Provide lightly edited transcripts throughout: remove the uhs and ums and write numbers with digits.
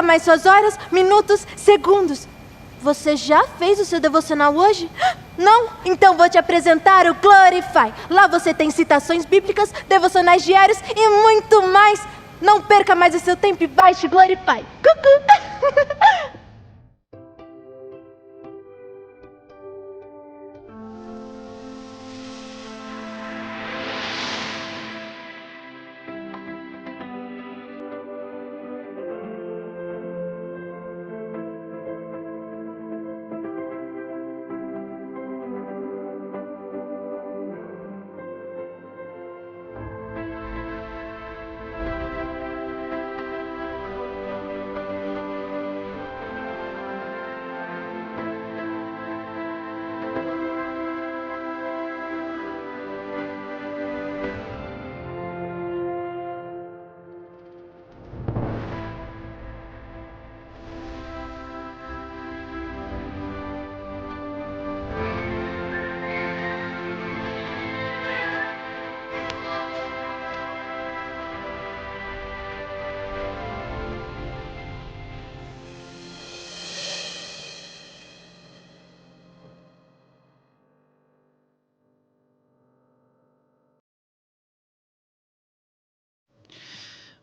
Mais suas horas, minutos, segundos. Você já fez o seu devocional hoje? Não? Então vou te apresentar o Glorify. Lá você tem citações bíblicas, devocionais diários e muito mais. Não perca mais o seu tempo e baixe Glorify. Cucu!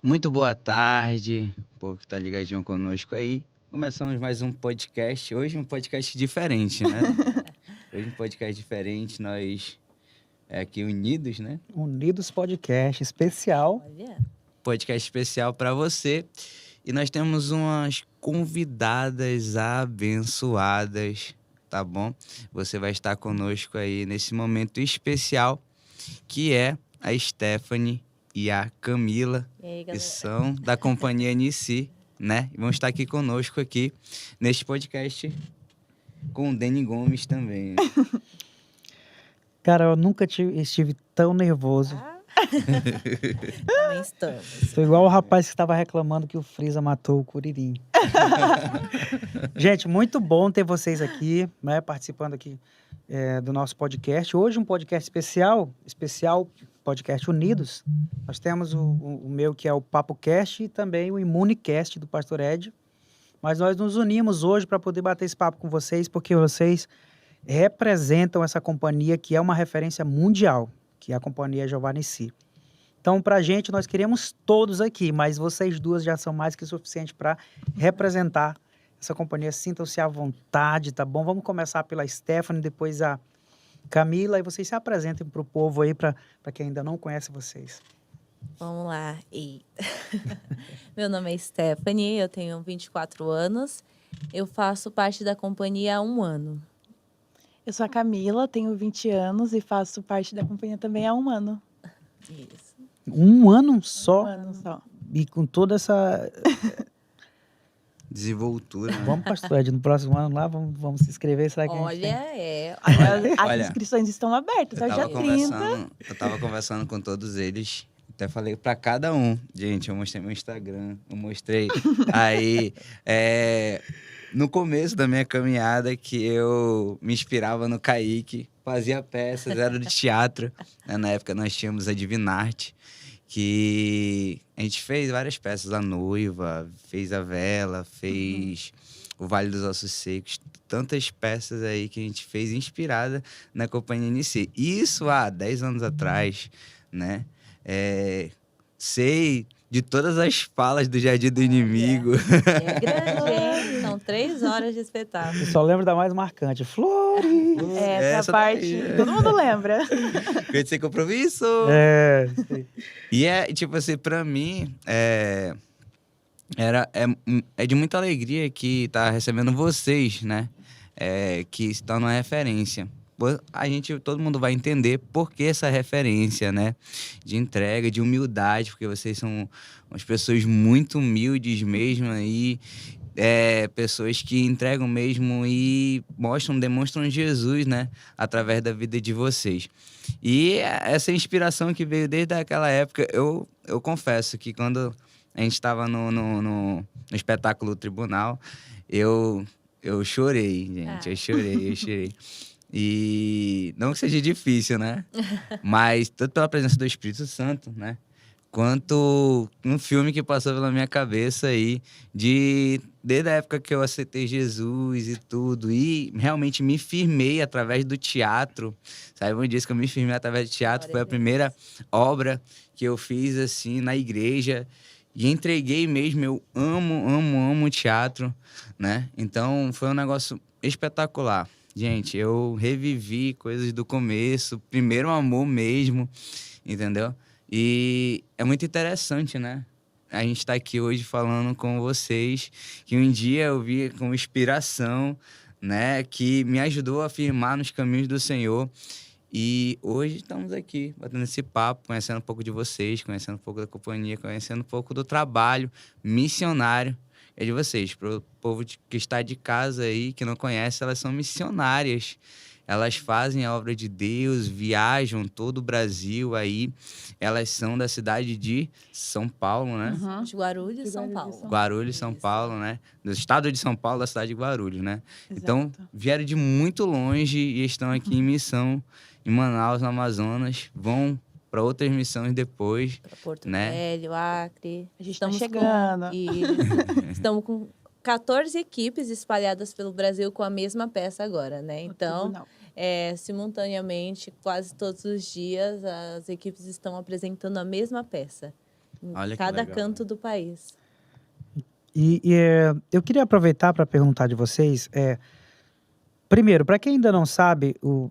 Muito boa tarde, o povo que tá ligadinho conosco aí. Começamos mais um podcast. Hoje um podcast diferente, né? Hoje um podcast diferente, nós aqui unidos, né? Unidos Podcast especial. Olha. Podcast especial para você. E nós temos umas convidadas abençoadas, tá bom? Você vai estar conosco aí nesse momento especial, que é a Stephanie e a Camila, E aí, que galera? são da companhia Nici, né? E vão estar aqui conosco aqui neste podcast com o Deni Gomes também. Né? Cara, eu nunca estive tão nervoso. Também estamos. Tô igual o rapaz que estava reclamando que o Freeza matou o Curirim. Gente, muito bom ter vocês aqui, né, participando aqui do nosso podcast. Hoje um podcast especial podcast Unidos. Nós temos o meu, que é o PapoCast, e também o ImuneCast do Pastor Ed. Mas nós nos unimos hoje para poder bater esse papo com vocês, porque vocês representam essa companhia que é uma referência mundial, que é a companhia Jeová Nissi. Então, para a gente, nós queremos todos aqui, mas vocês duas já são mais que suficiente para representar essa companhia. Sintam-se à vontade, tá bom? Vamos começar pela Stephanie, depois a Camila, e vocês se apresentem para o povo aí, para quem ainda não conhece vocês. Vamos lá. Meu nome é Stephanie, eu tenho 24 anos. Eu faço parte da companhia há 1 ano. Eu sou a Camila, tenho 20 anos e faço parte da companhia também há 1 ano. Isso. 1 ano só? 1 ano só. E com toda essa... Desenvoltura. Né? Vamos, pastor Ed, no próximo ano lá, vamos se inscrever, será que a gente tem? As Olha, inscrições estão abertas, eu é dia 30. tava conversando com todos eles. Até falei para cada um. Gente, eu mostrei meu Instagram, eu mostrei. Aí, no começo da minha caminhada, que eu me inspirava no Kaique, fazia peças, era de teatro. Né? Na época nós tínhamos a Divinarte, que a gente fez várias peças. A Noiva, fez a Vela, fez o Vale dos Ossos Secos. Tantas peças aí que a gente fez inspirada na companhia Nissi. Isso há 10 anos atrás, né? Sei de todas as falas do Jardim do Inimigo. É grande, hein? São 3 horas de espetáculo. Eu só lembro da mais marcante, Flores! Essa parte, daí, todo mundo lembra. Quer ser compromisso? E tipo assim, pra mim, é de muita alegria que tá recebendo vocês, né? Que estão na referência. Todo mundo vai entender por que essa referência, né? De entrega, de humildade, porque vocês são umas pessoas muito humildes mesmo aí, pessoas que entregam mesmo e demonstram Jesus, né? Através da vida de vocês. E essa inspiração que veio desde aquela época, eu confesso que quando a gente estava no espetáculo Tribunal, eu chorei, gente. Eu chorei. E não que seja difícil, né? Mas tanto pela presença do Espírito Santo, né? Quanto um filme que passou pela minha cabeça aí, desde a época que eu aceitei Jesus e tudo, e realmente me firmei através do teatro. Sabe, um dia que eu me firmei através do teatro, foi a primeira obra que eu fiz, assim, na igreja. E entreguei mesmo, eu amo teatro, né? Então, foi um negócio espetacular. Gente, eu revivi coisas do começo, primeiro amor mesmo, entendeu? E é muito interessante, né? A gente tá aqui hoje falando com vocês, que um dia eu vi com inspiração, né? Que me ajudou a firmar nos caminhos do Senhor. E hoje estamos aqui, batendo esse papo, conhecendo um pouco de vocês, conhecendo um pouco da companhia, conhecendo um pouco do trabalho missionário de vocês. Para o povo que está de casa aí, que não conhece, elas são missionárias. Elas fazem a obra de Deus, viajam todo o Brasil aí. Elas são da cidade de São Paulo, né? De Guarulhos, São Paulo. Guarulhos, São Paulo, né? Do estado de São Paulo, da cidade de Guarulhos, né? Exato. Então, vieram de muito longe e estão aqui em missão em Manaus, no Amazonas. Vão para outras missões depois. Para Porto né? Velho, Acre. A gente está chegando. Estamos com 14 equipes espalhadas pelo Brasil com a mesma peça agora, né? Então, simultaneamente, quase todos os dias, as equipes estão apresentando a mesma peça. Em Olha que cada legal, canto do país. Eu queria aproveitar para perguntar de vocês, primeiro, para quem ainda não sabe, o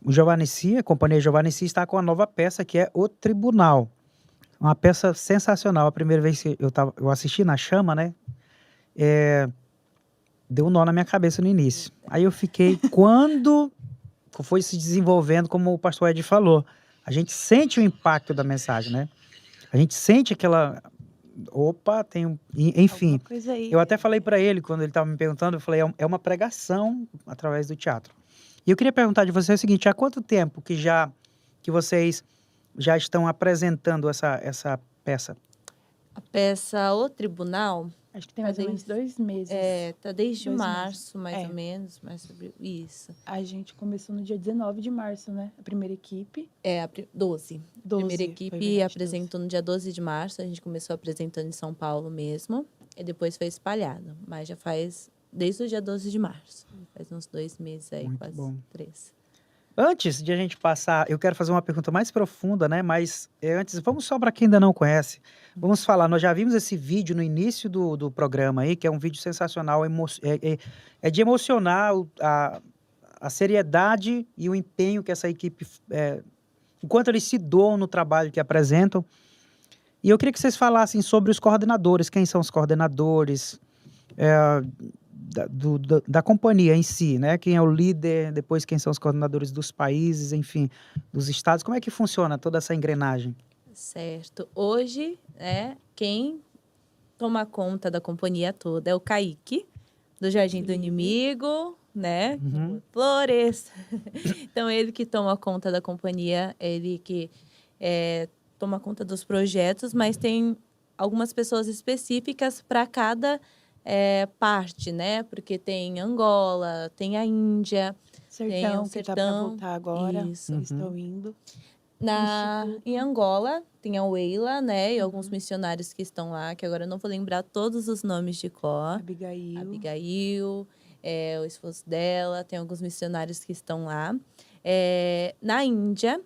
Giovanici, a Companhia Giovanici está com a nova peça que é O Tribunal. Uma peça sensacional. A primeira vez que eu assisti na Chama, né? Deu um nó na minha cabeça no início. Aí eu fiquei, quando foi se desenvolvendo, como o pastor Ed falou, a gente sente o impacto da mensagem, né? A gente sente aquela... Opa, enfim. Alguma coisa aí. Eu até falei para ele, quando ele estava me perguntando, eu falei, é uma pregação através do teatro. E eu queria perguntar de vocês o seguinte, há quanto tempo que vocês já estão apresentando essa peça? A peça O Tribunal Acho que tem mais ou menos 2 meses. tá desde 2 março, meses. mais ou menos, mais sobre isso. A gente começou no dia 19 de março, né? A primeira equipe. 12. 12. Primeira foi equipe verdade, apresentou no dia 12 de março, a gente começou apresentando em São Paulo mesmo, e depois foi espalhado, mas já faz desde o dia 12 de março. Faz uns 2 meses aí, Muito quase bom. 3. Antes de a gente passar, eu quero fazer uma pergunta mais profunda, né? Mas antes, vamos só para quem ainda não conhece. Vamos falar, nós já vimos esse vídeo no início do programa aí, que é um vídeo sensacional, é de emocionar a seriedade e o empenho que essa equipe, enquanto eles se doam no trabalho que apresentam. E eu queria que vocês falassem sobre os coordenadores, quem são os coordenadores, da companhia em si, né? Quem é o líder, depois quem são os coordenadores dos países, enfim, dos estados. Como é que funciona toda essa engrenagem? Certo. Hoje, quem toma conta da companhia toda é o Kaique, do Jardim do Inimigo, né? Uhum. Flores. Então, ele que toma conta da companhia, ele que toma conta dos projetos, mas tem algumas pessoas específicas para cada parte, né? Porque tem Angola, tem a Índia, Sertão, o que tá para Sertão. voltar agora. Isso. Eles estão indo. Em Angola, tem a Weila, né? E alguns missionários que estão lá, que agora eu não vou lembrar todos os nomes de cor. Abigail, o esposo dela, tem alguns missionários que estão lá. Na Índia,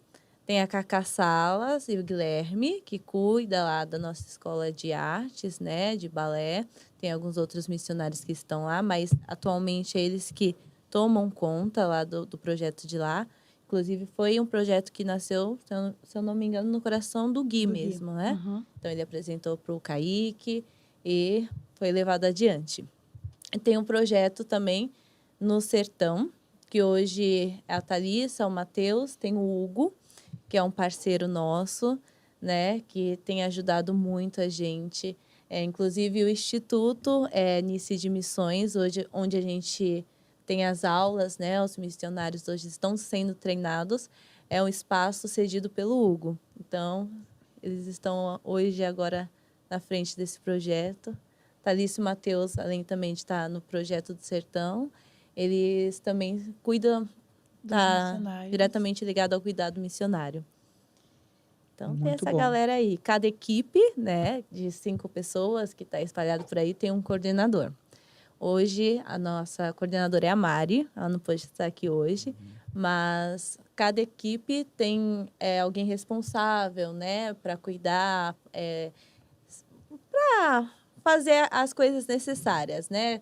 tem a Cacá Salas e o Guilherme, que cuida lá da nossa escola de artes, né? De balé. Tem alguns outros missionários que estão lá, mas atualmente é eles que tomam conta lá do projeto de lá. Inclusive, foi um projeto que nasceu, se eu não me engano, no coração do Gui mesmo, né? Uhum. Então, ele apresentou para o Kaique e foi levado adiante. E tem um projeto também no Sertão, que hoje é a Thalissa, o Matheus, tem o Hugo, que é um parceiro nosso, né? Que tem ajudado muito a gente. Inclusive, o Instituto Nice de Missões, hoje, onde a gente tem as aulas, né? Os missionários hoje estão sendo treinados. É um espaço cedido pelo Hugo. Então, eles estão hoje, agora, na frente desse projeto. Thalissa e Matheus, além também de estar no projeto do Sertão, eles também cuidam, tá diretamente ligado ao cuidado missionário. Então, Muito tem essa bom. galera aí. Cada equipe, né, de 5 pessoas que está espalhado por aí, tem um coordenador. Hoje, a nossa coordenadora é a Mari, ela não pôde estar aqui hoje, mas cada equipe tem alguém responsável, né, para cuidar, para fazer as coisas necessárias, né?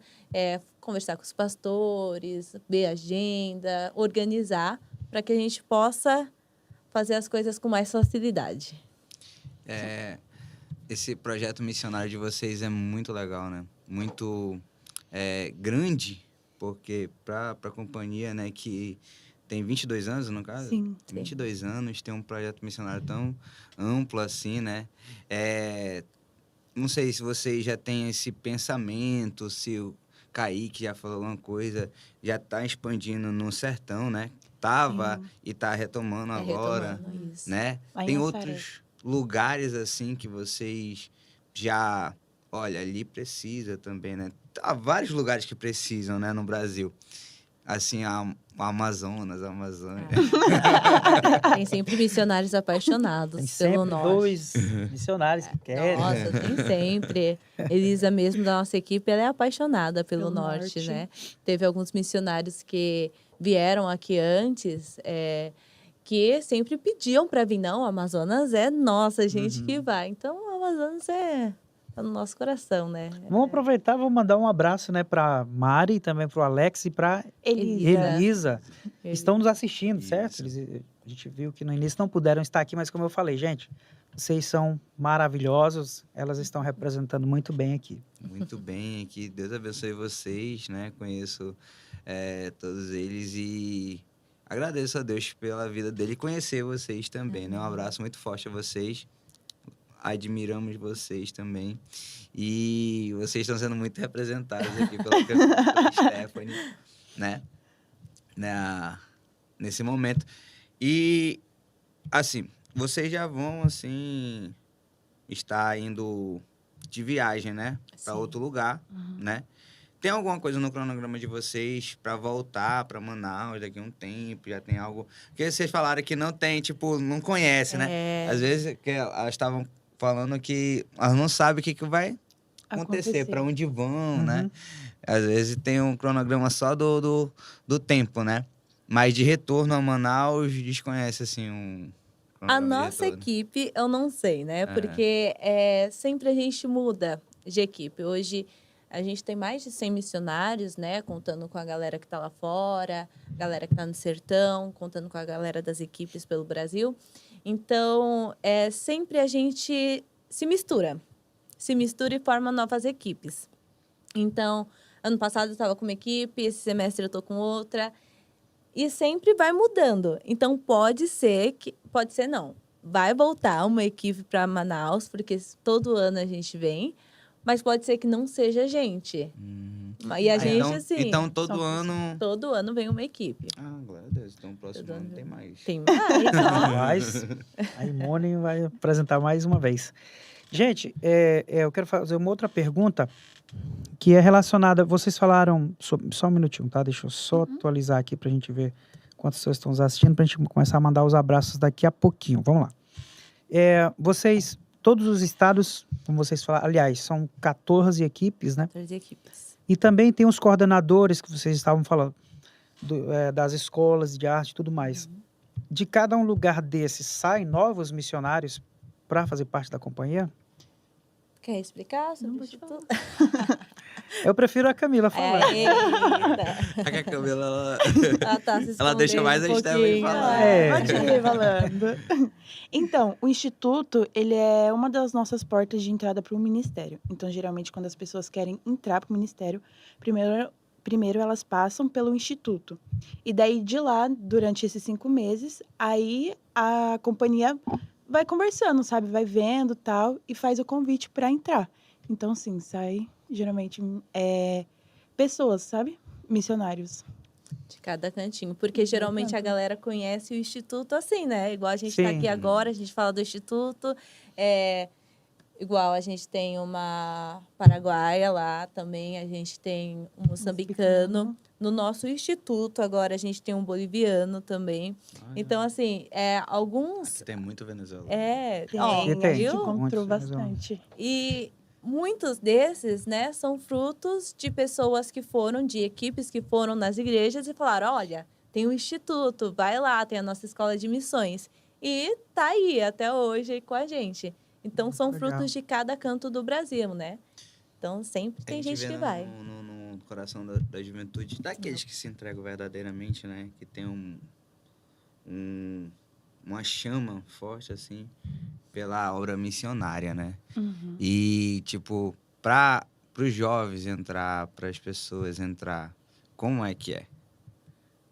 Conversar com os pastores, ver a agenda, organizar, para que a gente possa fazer as coisas com mais facilidade. Esse projeto missionário de vocês é muito legal, né? Muito grande, porque para a companhia, né, que tem 22 anos, no caso? Sim. 22 anos, tem um projeto missionário tão amplo assim, né? Não sei se vocês já têm esse pensamento, se o Kaique já falou alguma coisa, já está expandindo no Sertão, né? Tava e está retomando agora, isso. né? Lá em Tem Nazaré. outros lugares, assim, que vocês já... Olha, ali precisa também, né? Há vários lugares que precisam, né, no Brasil. Assim, a Amazonas, a Amazônia. Tem sempre missionários apaixonados Tem pelo sempre norte. 2 missionários que querem. Nossa, tem sempre. Elisa mesmo, da nossa equipe, ela é apaixonada pelo norte, né? Teve alguns missionários que vieram aqui antes, que sempre pediam para vir. Não, o Amazonas é nossa, gente que vai. Então, o Amazonas tá no nosso coração, né? Vamos aproveitar, vou mandar um abraço, né, para Mari, também para o Alex e para Elisa. Estão nos assistindo, certo? Isso. A gente viu que no início não puderam estar aqui, mas como eu falei, gente, vocês são maravilhosos, elas estão representando muito bem aqui. Muito bem, que Deus abençoe vocês, né? Conheço todos eles e agradeço a Deus pela vida dele e conhecer vocês também, né? Um abraço muito forte a vocês. Admiramos vocês também. E vocês estão sendo muito representados aqui pela Stephanie, né? Nesse momento. E, assim, vocês já vão, assim, estar indo de viagem, né? Para Sim. outro lugar, né? Tem alguma coisa no cronograma de vocês para voltar para Manaus daqui a um tempo? Já tem algo? Porque vocês falaram que não tem, tipo, não conhece, né? Às vezes que elas estavam falando que elas não sabem o que vai acontecer, para onde vão, né? Às vezes tem um cronograma só do tempo, né? Mas de retorno a Manaus, desconhece, assim, A cronograma de nossa retorno. equipe, eu não sei, né? Porque sempre a gente muda de equipe. Hoje, a gente tem mais de 100 missionários, né? Contando com a galera que está lá fora, a galera que está no sertão, contando com a galera das equipes pelo Brasil. Então, sempre a gente se mistura e forma novas equipes. Então, ano passado eu estava com uma equipe, esse semestre eu estou com outra. E sempre vai mudando. Então, pode ser não. Vai voltar uma equipe para Manaus, porque todo ano a gente vem. Mas pode ser que não seja a gente. E a gente, assim... Então, todo ano... Todo ano vem uma equipe. Ah, glória a Deus. Então, o próximo Todo ano ano tem mais. Tem mais, ó. Mas a Imone vai apresentar mais uma vez. Gente, eu quero fazer uma outra pergunta que é relacionada... Vocês falaram... Só um minutinho, tá? Deixa eu só atualizar aqui pra gente ver quantas pessoas estão nos assistindo, pra gente começar a mandar os abraços daqui a pouquinho. Vamos lá. Vocês... Todos os estados, como vocês falaram, aliás, são 14 equipes, né? 14 equipes. E também tem os coordenadores que vocês estavam falando, das escolas de arte e tudo mais. De cada um lugar desses, saem novos missionários para fazer parte da companhia? Quer explicar sobre Não, o pode Instituto? Eu prefiro a Camila falar. Eita. A Camila, Ela tá se ela deixa escondendo mais um a Stephanie pouquinho. falar. Pode ir falando. Então, o Instituto, ele é uma das nossas portas de entrada para o ministério. Então, geralmente, quando as pessoas querem entrar para o ministério, primeiro elas passam pelo Instituto. E daí, de lá, durante esses 5 meses, aí a companhia vai conversando, sabe? Vai vendo tal, e faz o convite para entrar. Então, sim, sai, geralmente, pessoas, sabe? Missionários. De cada cantinho. Porque geralmente a galera conhece o Instituto assim, né? Igual a gente Sim. tá aqui agora, a gente fala do Instituto. Igual a gente tem uma paraguaia lá também, a gente tem um moçambicano. No nosso Instituto, agora, a gente tem um boliviano também. Então, assim, alguns... Aqui tem muito venezuelano. Tem, ó, a gente viu? encontrou Muitos, bastante. E muitos desses, né, são frutos de pessoas que foram, de equipes que foram nas igrejas e falaram, olha, tem um instituto, vai lá, tem a nossa escola de missões. E tá aí até hoje com a gente. Então, são Legal. frutos de cada canto do Brasil, né? Então, sempre tem gente que vai. No coração da juventude, daqueles que se entregam verdadeiramente, né? Que tem uma chama forte, assim, pela obra missionária, né? E, tipo, para os jovens entrar, para as pessoas entrar, como é que é?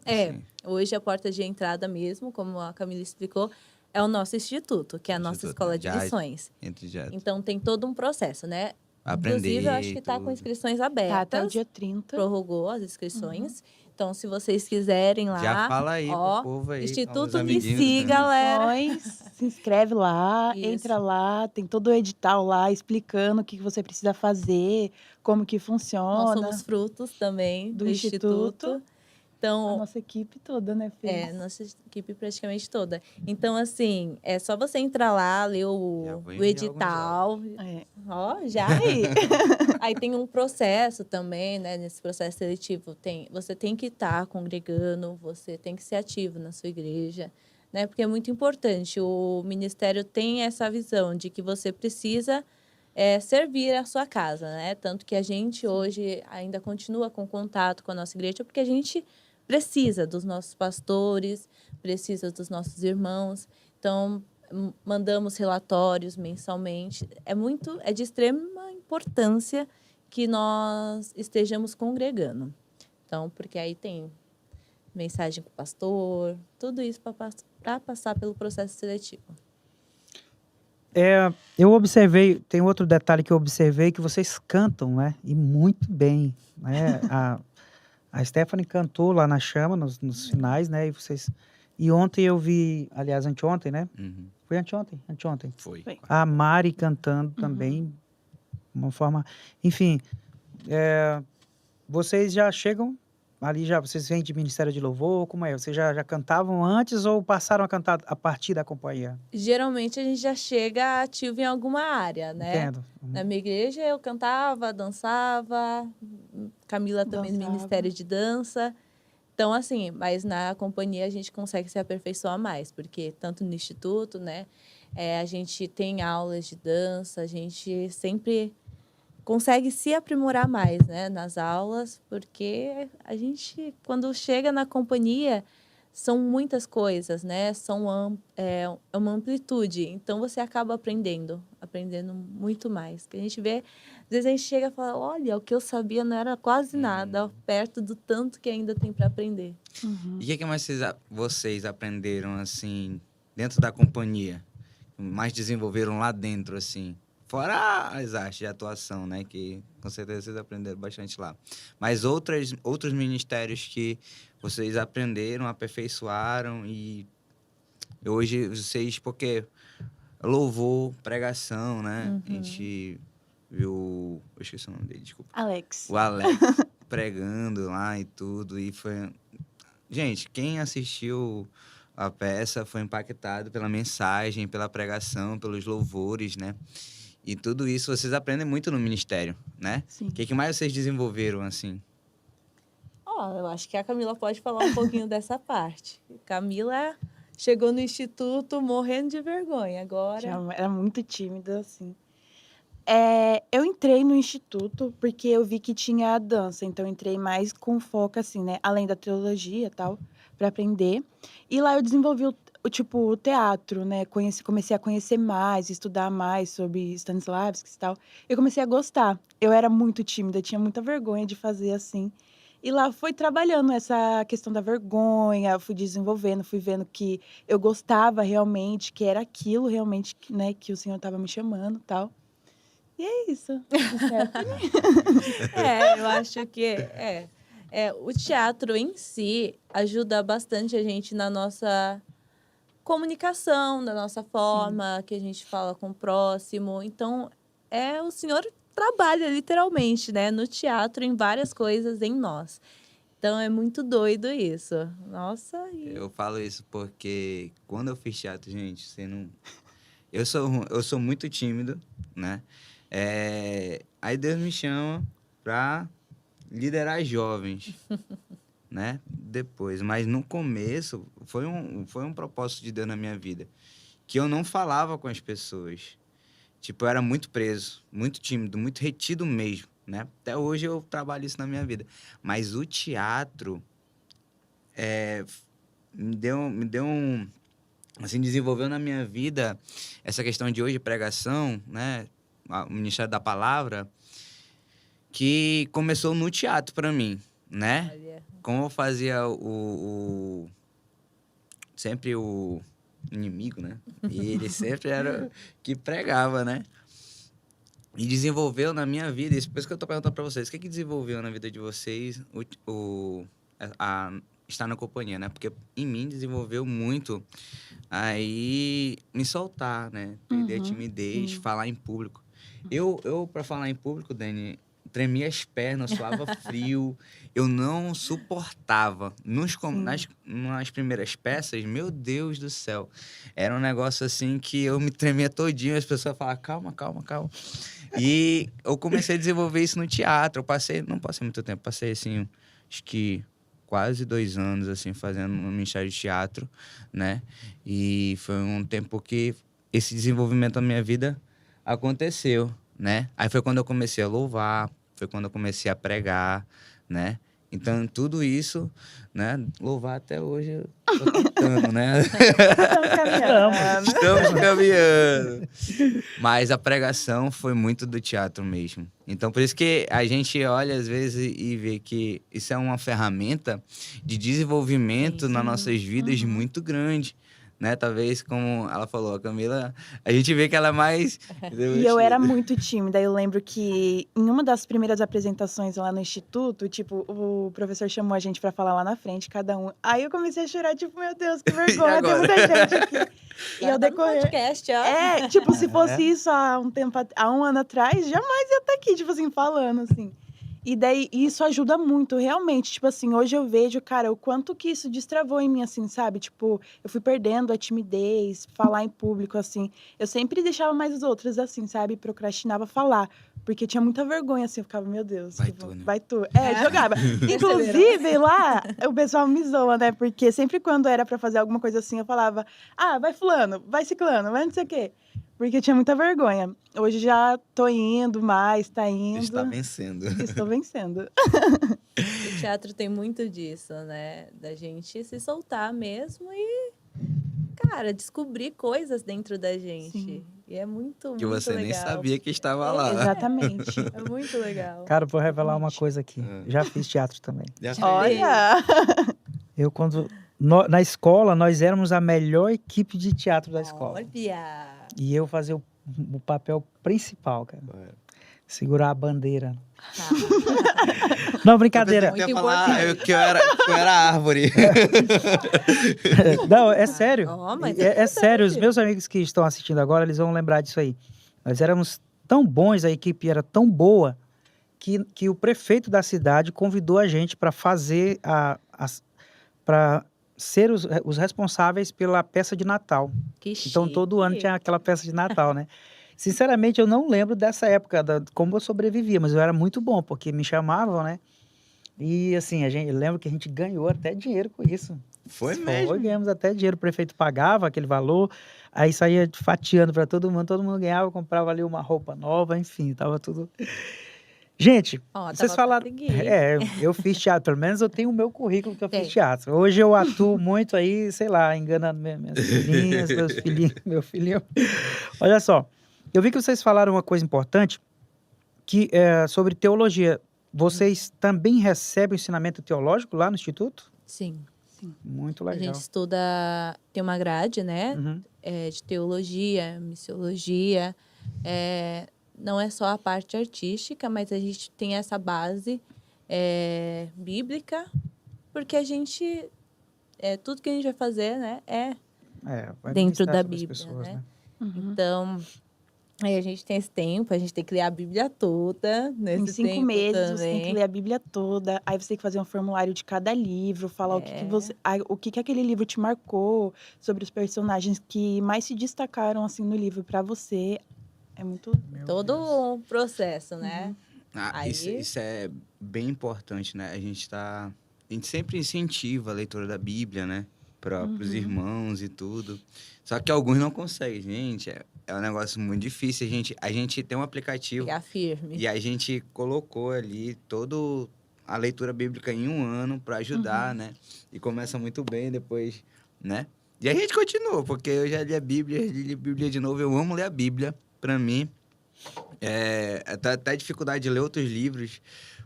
Assim, Hoje a porta de entrada mesmo, como a Camila explicou, é o nosso instituto, que é a nossa Instituto, escola de já- missões. entre já Então, tem todo um processo, né? aprender. Inclusive, eu acho que está com tudo. inscrições Tá, até o abertas. dia 30. Prorrogou as inscrições. Então, se vocês quiserem lá... Já fala aí ó, pro povo aí. aos Instituto Me amiguinhos. Siga, galera. Se inscreve lá, Isso. entra lá, tem todo o edital lá explicando o que você precisa fazer, como que Nós funciona. somos frutos também do Do Instituto. Instituto. A Então, nossa equipe toda, né, Fê? nossa equipe praticamente toda. Então, assim, é só você entrar lá, ler Já o vou enviar edital. É. Ó, já aí. Aí tem um processo também, né? Nesse processo seletivo, você tem que estar congregando, você tem que ser ativo na sua igreja, né? Porque é muito importante. O ministério tem essa visão de que você precisa servir a sua casa, né? Tanto que a gente hoje ainda continua com contato com a nossa igreja, porque a gente precisa dos nossos pastores, precisa dos nossos irmãos. Então, mandamos relatórios mensalmente. É de extrema importância que nós estejamos congregando. Então, porque aí tem mensagem com o pastor, tudo isso para passar pelo processo seletivo. Eu observei, tem outro detalhe que eu observei, que vocês cantam, né? E muito bem, né? A Stephanie cantou lá na Chama, nos finais, né? E ontem eu vi, aliás, anteontem, né? Uhum. Foi anteontem? Anteontem. Foi. Foi. A Mari cantando também, uma forma... Enfim, vocês já chegam ali, vocês vêm de Ministério de Louvor, como é? Vocês já cantavam antes ou passaram a cantar a partir da companhia? Geralmente a gente já chega ativo em alguma área, né? Entendo. Na minha igreja eu cantava, dançava, Camila também no Dançava. Ministério de Dança. Então, assim, mas na companhia a gente consegue se aperfeiçoar mais, porque tanto no instituto, né, a gente tem aulas de dança, a gente sempre consegue se aprimorar mais, né, nas aulas, porque a gente, quando chega na companhia, são muitas coisas, né, é uma amplitude, então você acaba aprendendo muito mais. Que a gente vê, às vezes a gente chega e fala, olha, o que eu sabia não era quase nada, perto do tanto que ainda tem para aprender. E o que mais vocês aprenderam, assim, dentro da companhia? Mais desenvolveram lá dentro, assim? Fora as artes de atuação, né? Que com certeza vocês aprenderam bastante lá. Mas outros ministérios que vocês aprenderam, aperfeiçoaram e hoje vocês... Porque louvor, pregação, né? A gente viu... Eu esqueci o nome dele, desculpa. Alex. O Alex pregando lá e tudo. E foi... Gente, quem assistiu a peça foi impactado pela mensagem, pela pregação, pelos louvores, né? E tudo isso vocês aprendem muito no ministério, né? Sim. O que mais vocês desenvolveram, assim? Eu acho que a Camila pode falar um pouquinho dessa parte. Camila chegou no instituto morrendo de vergonha, agora... Era muito tímida, assim. Eu entrei no instituto porque eu vi que tinha a dança, então eu entrei mais com foco, assim, né? Além da teologia e tal, para aprender. E lá eu desenvolvi o teatro, né? Comecei a conhecer mais, estudar mais sobre Stanislavski e tal. Eu comecei a gostar. Eu era muito tímida, tinha muita vergonha de fazer assim. E lá foi trabalhando essa questão da vergonha, fui desenvolvendo, fui vendo que eu gostava realmente, que era aquilo realmente, né, que o Senhor estava me chamando e tal. E é isso. Eu acho que o teatro em si ajuda bastante a gente na nossa comunicação, na nossa forma que a gente fala com o próximo. Então, o Senhor trabalha literalmente, né, no teatro, em várias coisas em nós. Então, é muito doido isso. Nossa. Eu falo isso porque quando eu fiz teatro, gente, você não... Eu sou muito tímido, né? Aí Deus me chama pra liderar jovens, né? Depois, mas no começo foi um propósito de Deus na minha vida, que eu não falava com as pessoas. Tipo, eu era muito preso, muito tímido, muito retido mesmo, né? Até hoje eu trabalho isso na minha vida. Mas o teatro me deu um... Assim, desenvolveu na minha vida essa questão de hoje, pregação, né? O Ministério da Palavra, que começou no teatro para mim, né? Como eu fazia sempre o inimigo, né? E ele sempre era que pregava, né? E desenvolveu na minha vida, isso por isso que eu tô perguntando para vocês, o que desenvolveu na vida de vocês estar na companhia, né? Porque em mim desenvolveu muito aí me soltar, né? Perder a timidez, falar em público. Eu para falar em público, Dani, tremia as pernas, suava frio, eu não suportava. Nas primeiras peças, meu Deus do céu, era um negócio assim que eu me tremia todinho, as pessoas falavam, calma, calma, calma. E eu comecei a desenvolver isso no teatro, não passei muito tempo, passei assim, acho que quase 2 anos, assim, fazendo um ministério de teatro, né? E foi um tempo que esse desenvolvimento da minha vida aconteceu, né? Aí foi quando eu comecei a louvar, foi quando eu comecei a pregar, né? Então, tudo isso, né? Louvar até hoje, eu tô tentando, né? Estamos caminhando. Estamos caminhando. Mas a pregação foi muito do teatro mesmo. Então, por isso que a gente olha às vezes e vê que isso é uma ferramenta de desenvolvimento nas nossas vidas muito grande. Né? Talvez, como ela falou, a Camila, a gente vê que ela é mais... E eu era muito tímida. Eu lembro que em uma das primeiras apresentações lá no Instituto, tipo, o professor chamou a gente pra falar lá na frente, cada um. Aí eu comecei a chorar, tipo, meu Deus, que vergonha, tem muita gente aqui. E Agora ao tá no decorrer... podcast, ó. É, tipo, se fosse isso há um ano atrás, jamais ia estar aqui, tipo assim, falando, assim. E daí, isso ajuda muito, realmente. Tipo assim, hoje eu vejo, cara, o quanto que isso destravou em mim, assim, sabe? Tipo, eu fui perdendo a timidez, falar em público, assim. Eu sempre deixava mais os outros, assim, sabe? Procrastinava falar. Porque tinha muita vergonha, assim. Eu ficava, meu Deus. Vai tipo, tu, né? vai tu. É, jogava. Inclusive, lá, o pessoal me zoa, né? Porque sempre quando era pra fazer alguma coisa assim, eu falava, vai fulano, vai ciclano, vai não sei o quê. Porque eu tinha muita vergonha. Hoje já tô indo mais, tá indo. Está vencendo. Estou vencendo. O teatro tem muito disso, né? Da gente se soltar mesmo e, cara, descobrir coisas dentro da gente. Sim. E é muito, Que muito você legal. nem sabia que estava lá. Exatamente. É muito legal. Cara, vou revelar uma coisa aqui. Já fiz teatro também. Já fez. Olha! Eu, na escola, nós éramos a melhor equipe de teatro da escola. Olha! E eu fazia o papel principal, cara. É. Segurar a bandeira. Tá. Não, brincadeira. Muito Eu ia falar importante. que eu era árvore. Não, é sério. Ó, mas É sério, os verdade. meus amigos que estão assistindo agora, eles vão lembrar disso aí. Nós éramos tão bons, a equipe era tão boa, que o prefeito da cidade convidou a gente para fazer para ser os responsáveis pela peça de Natal. Que Então, todo ano chique. tinha aquela peça de Natal, né? Sinceramente, eu não lembro dessa época, como eu sobrevivia, mas eu era muito bom, porque me chamavam, né? E, assim, eu lembro que a gente ganhou até dinheiro com isso. Foi mesmo. Ganhamos até dinheiro, o prefeito pagava aquele valor, aí saía fatiando para todo mundo ganhava, comprava ali uma roupa nova, enfim, tava tudo... Gente, Ó, vocês tava falaram... pra seguir. Eu fiz teatro, pelo menos eu tenho o meu currículo que eu fiz Tem. teatro. Hoje eu atuo muito aí, sei lá, enganando minhas filhinhas, meus filhinhos, meu filhinho. Olha só, eu vi que vocês falaram uma coisa importante, que é sobre teologia. Vocês também recebem ensinamento teológico lá no Instituto? Sim. Muito A legal. gente estuda, tem uma grade, né? Uhum. De teologia, missiologia. Não é só a parte artística, mas a gente tem essa base bíblica, porque a gente... tudo que a gente vai fazer, né? Vai dentro ministrar da sobre as Bíblia, pessoas, né? Uhum. Então, aí a gente tem esse tempo, a gente tem que ler a Bíblia toda nesse Em 5 tempo meses, você tem que também. ler a Bíblia toda. Aí você tem que fazer um formulário de cada livro, falar o que aquele livro te marcou, sobre os personagens que mais se destacaram, assim, no livro pra você. É muito... Meu Todo Deus. um processo, né? Aí- Isso é bem importante, né? A gente sempre incentiva a leitura da Bíblia, né? Para os irmãos e tudo. Só que alguns não conseguem, gente. É um negócio muito difícil. A gente tem um aplicativo Pegar firme. e a gente colocou ali toda a leitura bíblica em um ano para ajudar, né? E começa muito bem depois, né? E a gente continua, porque eu já li a Bíblia de novo. Eu amo ler a Bíblia. Para mim, até dificuldade de ler outros livros,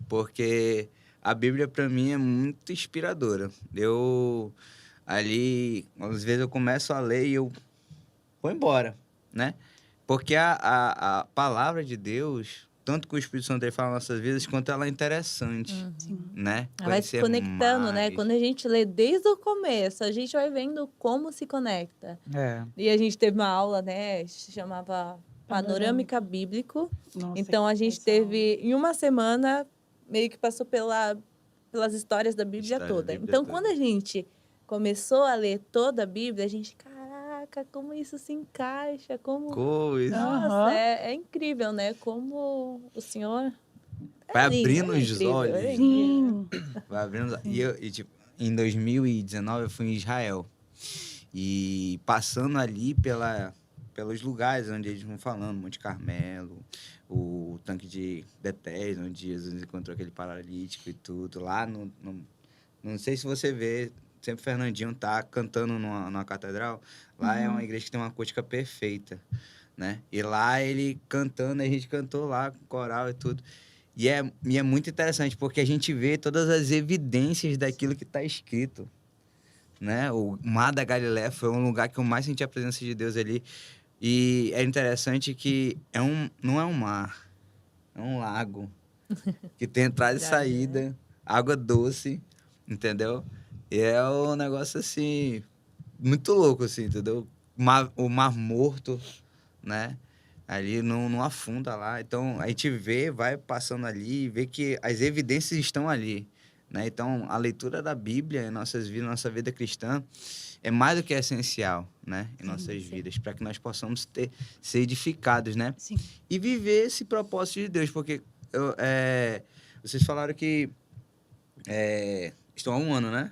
porque a Bíblia, para mim, é muito inspiradora. Ali, às vezes eu começo a ler e eu vou embora, né? Porque a palavra de Deus, tanto que o Espírito Santo ele fala nas nossas vidas, quanto ela é interessante, Sim. né? Ela vai se conectando, né? Quando a gente lê desde o começo, a gente vai vendo como se conecta. E a gente teve uma aula, né? Se chamava Panorâmica Bíblico. Nossa, Então, a gente essa teve, em uma semana, meio que passou pelas histórias da Bíblia História da toda. Bíblia Então, toda. quando a gente começou a ler toda a Bíblia, a gente, caraca, como isso se encaixa, como... Coisa. Nossa, Aham. é incrível, né? Como o Senhor... Vai lindo, abrindo os incrível, olhos. é Sim. Vai abrindo. E tipo, em 2019 eu fui em Israel. E passando ali pelos lugares onde eles vão falando, Monte Carmelo, o tanque de Betesda, onde Jesus encontrou aquele paralítico e tudo. Lá não sei se você vê, sempre o Fernandinho tá cantando numa catedral. Lá é uma igreja que tem uma acústica perfeita, né? E lá ele cantando, a gente cantou lá com coral e tudo. E é muito interessante, porque a gente vê todas as evidências daquilo que está escrito, né? O Mar da Galileia foi um lugar que eu mais senti a presença de Deus ali. E é interessante que não é um mar, é um lago, que tem entrada e saída, água doce, entendeu? E é um negócio, assim, muito louco, assim, entendeu? O Mar Morto, né? Ali não afunda lá. Então, a gente vai passando ali e vê que as evidências estão ali, né? Então, a leitura da Bíblia em nossas vidas, nossa vida cristã, é mais do que essencial, né? Em nossas vidas, para que nós possamos ser edificados, né? Sim. E viver esse propósito de Deus, porque vocês falaram que estão há 1 ano, né?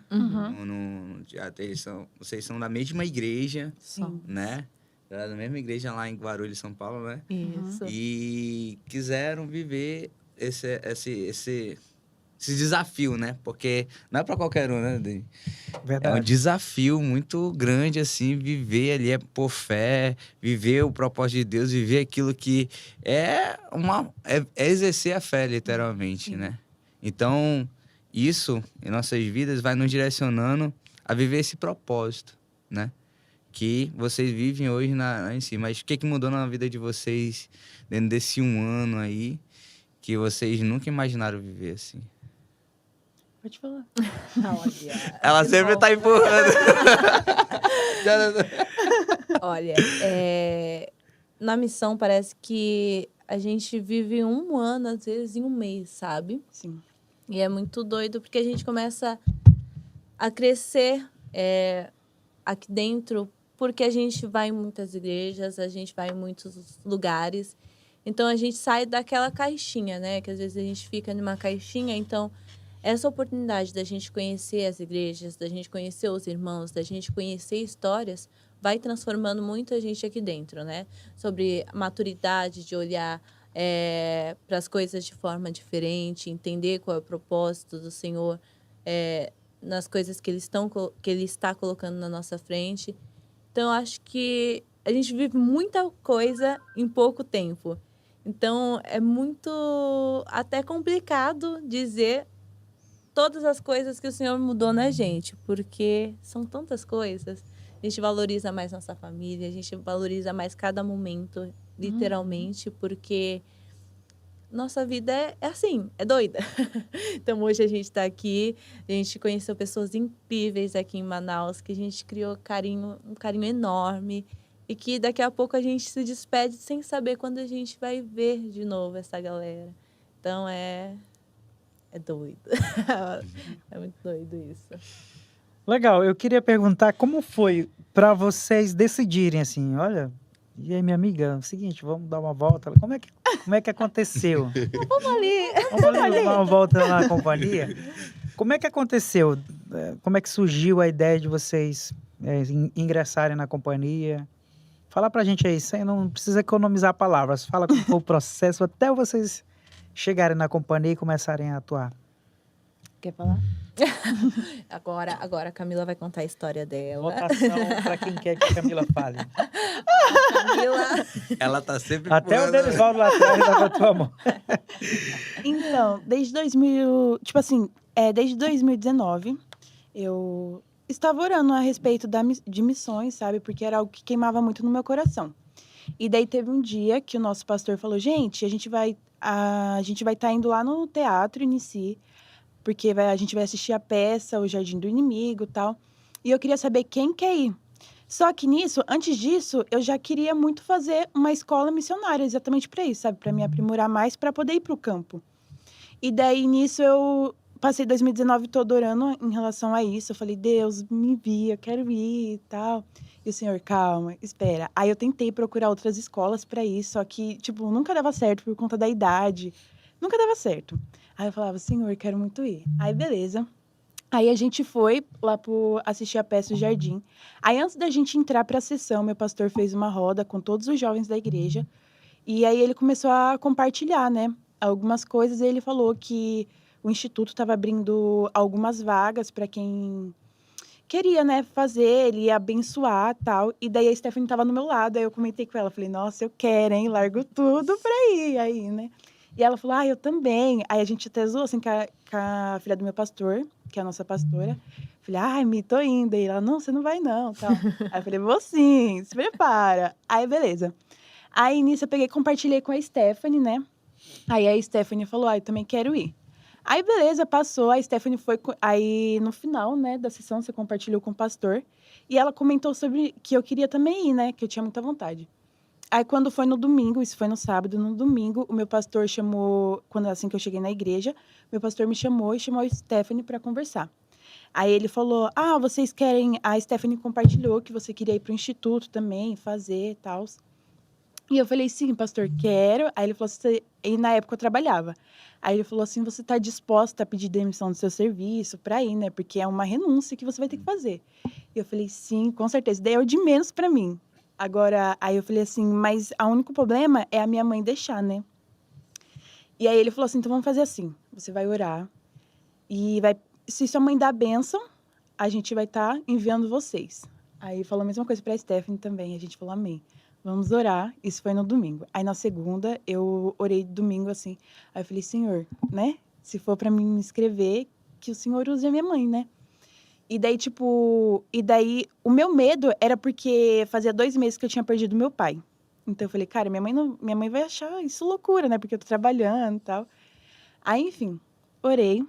Vocês são da mesma igreja, Sim. né? Era da mesma igreja lá em Guarulhos, São Paulo, né? Isso. E quiseram viver esse desafio, né? Porque não é para qualquer um, né, Dani? Verdade. É um desafio muito grande, assim, viver ali, por fé, viver o propósito de Deus, viver aquilo que é exercer a fé, literalmente, né? Então, isso, em nossas vidas, vai nos direcionando a viver esse propósito, né? Que vocês vivem hoje em si. Mas o que mudou na vida de vocês dentro desse 1 ano aí, que vocês nunca imaginaram viver assim? Pode falar. Olha, Ela sempre tá empurrando. olha, na missão parece que a gente vive 1 ano, às vezes, em 1 mês, sabe? Sim. E é muito doido, porque a gente começa a crescer aqui dentro, porque a gente vai em muitas igrejas, a gente vai em muitos lugares. Então, a gente sai daquela caixinha, né? Que às vezes a gente fica numa caixinha. Então, essa oportunidade da gente conhecer as igrejas, da gente conhecer os irmãos, da gente conhecer histórias, vai transformando muito a gente aqui dentro, né? Sobre a maturidade de olhar para as coisas de forma diferente, entender qual é o propósito do Senhor nas coisas que Ele está colocando na nossa frente. Então, eu acho que a gente vive muita coisa em pouco tempo. Então, é muito até complicado dizer todas as coisas que o Senhor mudou na gente, porque são tantas coisas. A gente valoriza mais nossa família, a gente valoriza mais cada momento, literalmente, porque nossa vida é assim, é doida. Então, hoje a gente está aqui, a gente conheceu pessoas incríveis aqui em Manaus, que a gente criou um carinho enorme, e que daqui a pouco a gente se despede sem saber quando a gente vai ver de novo essa galera. Então, é doido. É muito doido isso. Legal, eu queria perguntar como foi para vocês decidirem assim, olha, e aí minha amiga, é o seguinte, vamos dar uma volta, como é que aconteceu? Vamos ali. Vamos ali dar uma volta lá na companhia? Como é que aconteceu? Como é que surgiu a ideia de vocês ingressarem na companhia? Fala pra gente aí, você não precisa economizar palavras, fala como foi o processo até vocês chegarem na companhia e começarem a atuar. Quer falar? Agora a Camila vai contar a história dela. Votação para quem quer que a Camila fale. Camila. Ela tá sempre Até o empurrando. Denisvaldo lá atrás da tua mão. Então, desde 2019, eu estava orando a respeito de missões, sabe? Porque era algo que queimava muito no meu coração. E daí teve um dia que o nosso pastor falou, gente, a gente vai estar indo lá no teatro Inici, porque a gente vai assistir a peça O Jardim do Inimigo e tal. E eu queria saber quem quer ir. Só que antes disso, eu já queria muito fazer uma escola missionária, exatamente para isso, sabe? Para me aprimorar mais, para poder ir para o campo. E daí, nisso, eu passei 2019 todo orando em relação a isso. Eu falei, Deus, me envia, eu quero ir e tal. E o Senhor, calma, espera. Aí eu tentei procurar outras escolas para ir, só que, nunca dava certo por conta da idade. Nunca dava certo. Aí eu falava, Senhor, quero muito ir. Aí, beleza. Aí a gente foi lá assistir a peça O Jardim. Aí antes da gente entrar para a sessão, meu pastor fez uma roda com todos os jovens da igreja. E aí ele começou a compartilhar, né, algumas coisas. E ele falou que o instituto estava abrindo algumas vagas para quem queria, né, fazer, ele ia abençoar, tal. E daí a Stephanie estava no meu lado, aí eu comentei com ela, falei: "Nossa, eu quero, hein, largo tudo para ir aí, né?" E ela falou: "Ah, eu também." Aí a gente até zoou, assim, com a filha do meu pastor, que é a nossa pastora. Falei: "Ai, Mi, tô indo." E ela: "Não, você não vai não, tal." Aí eu falei: "Vou sim, se prepara." Aí beleza. Aí nisso eu peguei e compartilhei com a Stephanie, né. Aí a Stephanie falou: "Ah, eu também quero ir." Aí beleza, passou, a Stephanie foi aí no final, né, da sessão, você compartilhou com o pastor, e ela comentou sobre que eu queria também ir, né, que eu tinha muita vontade. Aí quando foi no domingo, isso foi no sábado, no domingo, o meu pastor chamou, quando assim que eu cheguei na igreja, meu pastor me chamou e chamou a Stephanie para conversar. Aí ele falou: "Ah, vocês querem..." A Stephanie compartilhou que você queria ir para o instituto também, fazer e tal. E eu falei: "Sim, pastor, quero." Aí ele falou assim, e na época eu trabalhava. Aí ele falou assim: "Você está disposta a pedir demissão do seu serviço para ir, né? Porque é uma renúncia que você vai ter que fazer." E eu falei: "Sim, com certeza." Daí é o de menos para mim. Agora, aí eu falei assim: "Mas o único problema é a minha mãe deixar, né?" E aí ele falou assim: "Então vamos fazer assim, você vai orar e vai, se sua mãe dá a bênção, a gente vai estar enviando vocês." Aí falou a mesma coisa para a Stephanie também, a gente falou: "Amém. Vamos orar." Isso foi no domingo. Aí na segunda, eu orei domingo assim. Aí eu falei: "Senhor, né? Se for para mim me inscrever, que o Senhor use a minha mãe, né?" E daí, tipo, o meu medo era porque fazia 2 meses que eu tinha perdido meu pai. Então eu falei: "Cara, minha mãe vai achar isso loucura, né? Porque eu tô trabalhando e tal." Aí, enfim, orei.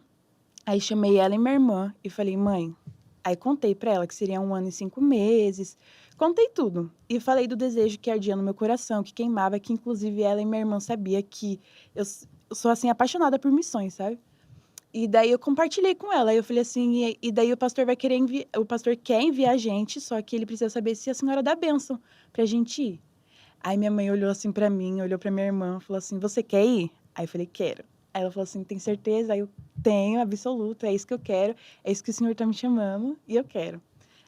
Aí chamei ela e minha irmã e falei: "Mãe..." Aí contei pra ela que seria 1 ano e 5 meses. Contei tudo. E falei do desejo que ardia no meu coração, que queimava, que inclusive ela e minha irmã sabia que eu sou, assim, apaixonada por missões, sabe. E daí eu compartilhei com ela. Aí eu falei assim: "E daí o pastor vai querer o pastor quer enviar a gente, só que ele precisa saber se a senhora dá bênção pra gente ir." Aí minha mãe olhou assim pra mim, olhou pra minha irmã, falou assim: "Você quer ir?" Aí eu falei: "Quero." Aí ela falou assim: "Tem certeza?" Aí eu: "Tenho, absoluto, é isso que eu quero, é isso que o senhor tá me chamando e eu quero."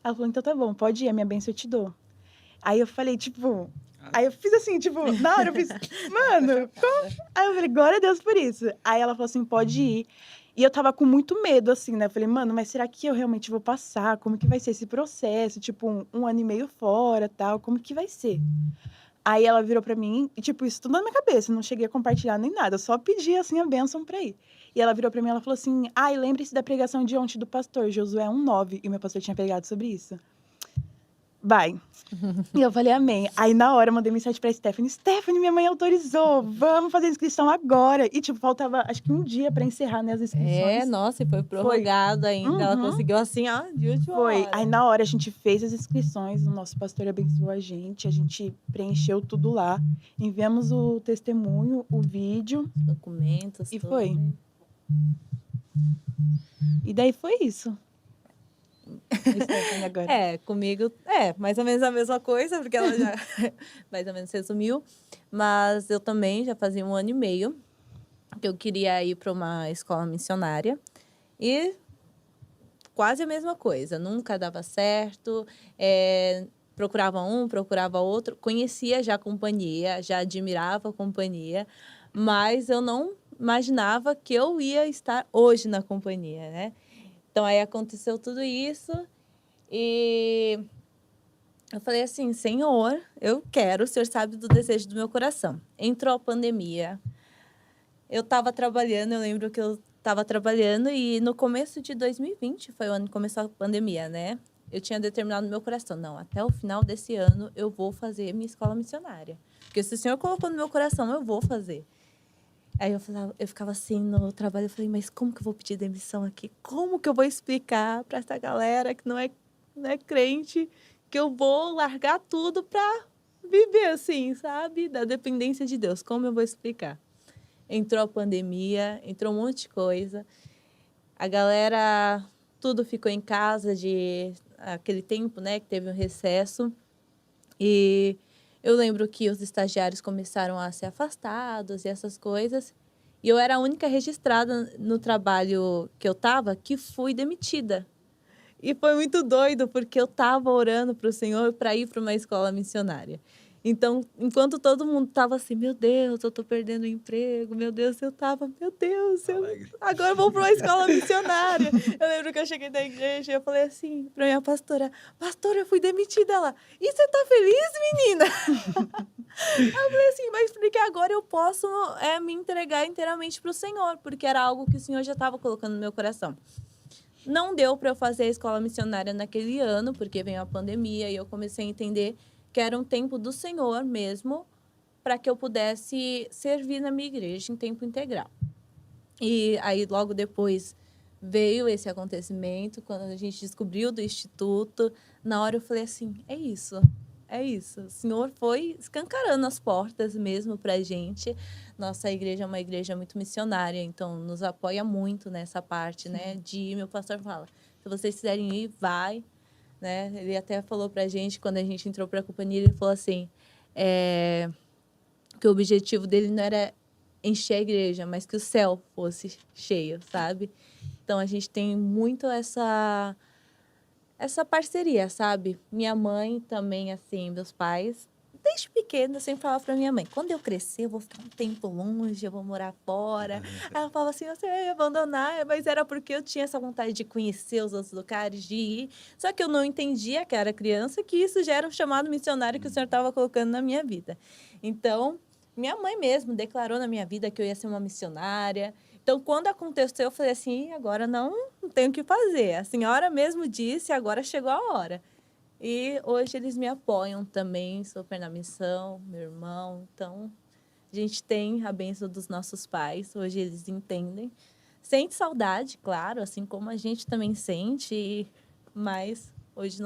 Ela falou: "Então tá bom, pode ir, a minha bênção eu te dou." Aí eu falei, tipo, aí eu fiz assim, tipo, na hora eu fiz: "Mano, como?" Aí eu falei: "Glória a Deus por isso." Aí ela falou assim: "Pode ir." E eu estava com muito medo, assim, né, eu falei: "Mano, mas será que eu realmente vou passar? Como que vai ser esse processo? Tipo, 1 ano e meio fora, tal, como que vai ser?" Aí ela virou pra mim e, tipo, isso tudo na minha cabeça, não cheguei a compartilhar nem nada, eu só pedi, assim, a bênção pra ir. E ela virou pra mim, ela falou assim: "Ai, lembre-se da pregação de ontem do pastor, Josué 1:9." E o meu pastor tinha pregado sobre isso. Vai. E eu falei: "Amém." Aí na hora eu mandei mensagem pra Stephanie: "Stephanie, minha mãe autorizou, vamos fazer a inscrição agora." E, tipo, faltava acho que 1 dia pra encerrar, né, as inscrições. Nossa, e foi Foi. prorrogado ainda. Ela Uhum. conseguiu assim, ó, de última Foi. Aí hora. na hora a gente fez as inscrições, o nosso pastor abençoou a gente preencheu tudo lá, enviamos o testemunho, o vídeo Documentos, e tudo. foi. E daí foi isso. A Stephanie agora. Comigo mais ou menos a mesma coisa, porque ela já mais ou menos resumiu. Mas eu também já fazia 1 ano e meio que eu queria ir para uma escola missionária. E quase a mesma coisa, nunca dava certo, procurava um, procurava outro, conhecia já a companhia, já admirava a companhia, mas eu não imaginava que eu ia estar hoje na companhia, né. Então aí aconteceu tudo isso e eu falei assim: "Senhor, eu quero, o senhor sabe do desejo do meu coração." Entrou a pandemia, eu estava trabalhando, eu lembro que eu estava trabalhando e no começo de 2020 foi o ano que começou a pandemia, né. Eu tinha determinado no meu coração: "Não, até o final desse ano eu vou fazer minha escola missionária, porque se o senhor colocou no meu coração, eu vou fazer." Aí eu ficava assim no trabalho, eu falei: "Mas como que eu vou pedir demissão aqui? Como que eu vou explicar para essa galera que não é crente, que eu vou largar tudo para viver assim, sabe, da dependência de Deus, como eu vou explicar?" Entrou a pandemia, entrou um monte de coisa. A galera, tudo ficou em casa aquele tempo, né, que teve um recesso. E eu lembro que os estagiários começaram a ser afastados e essas coisas. E eu era a única registrada no trabalho que eu estava que fui demitida. E foi muito doido, porque eu estava orando para o Senhor para ir para uma escola missionária. Então, enquanto todo mundo estava assim, meu Deus, eu estou perdendo o emprego, meu Deus, eu estava, meu Deus, agora eu vou para uma escola missionária. Eu lembro que eu cheguei da igreja e eu falei assim para minha pastora, eu fui demitida. Ela, e você está feliz, menina? Eu falei assim, mas porque agora eu posso me entregar inteiramente para o Senhor, porque era algo que o Senhor já estava colocando no meu coração. Não deu para eu fazer a escola missionária naquele ano, porque veio a pandemia e eu comecei a entender que era um tempo do Senhor mesmo, para que eu pudesse servir na minha igreja em tempo integral. E aí, logo depois, veio esse acontecimento, quando a gente descobriu do Instituto. Na hora eu falei assim, é isso. O Senhor foi escancarando as portas mesmo para a gente. Nossa igreja é uma igreja muito missionária, então nos apoia muito nessa parte, né? De ir, meu pastor fala, se vocês quiserem ir, vai. Né? Ele até falou para a gente, quando a gente entrou para a companhia, ele falou assim, que o objetivo dele não era encher a igreja, mas que o céu fosse cheio, sabe? Então, a gente tem muito essa parceria, sabe? Minha mãe também, assim, meus pais, desde pequena, eu sempre falava pra minha mãe, quando eu crescer, eu vou ficar um tempo longe, eu vou morar fora. Aí ela falava assim, você vai abandonar, mas era porque eu tinha essa vontade de conhecer os outros lugares, de ir. Só que eu não entendia, que era criança, que isso já era um chamado missionário que o Senhor estava colocando na minha vida. Então, minha mãe mesmo declarou na minha vida que eu ia ser uma missionária. Então, quando aconteceu, eu falei assim, agora não tenho o que fazer. A senhora mesmo disse, agora chegou a hora. E hoje eles me apoiam também, super na missão, meu irmão. Então, a gente tem a bênção dos nossos pais, hoje eles entendem. Sente saudade, claro, assim como a gente também sente, mas hoje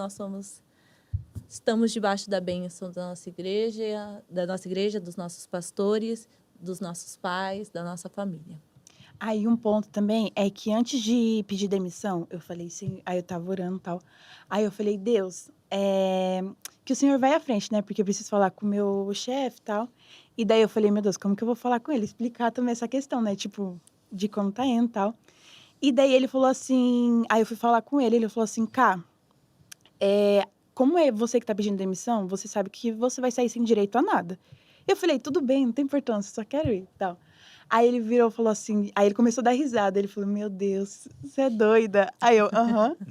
estamos debaixo da bênção da nossa igreja, dos nossos pastores, dos nossos pais, da nossa família. Aí um ponto também é que antes de pedir demissão, eu falei assim, aí eu tava orando e tal. Aí eu falei, Deus, que o Senhor vai à frente, né? Porque eu preciso falar com o meu chefe e tal. E daí eu falei, meu Deus, como que eu vou falar com ele? Explicar também essa questão, né? Tipo, de como tá indo e tal. E daí ele falou assim, aí eu fui falar com ele falou assim, Cá, como é você que tá pedindo demissão, você sabe que você vai sair sem direito a nada. Eu falei, tudo bem, não tem importância, só quero ir e tal. Aí ele virou e falou assim, aí ele começou a dar risada, ele falou, meu Deus, você é doida. Aí eu,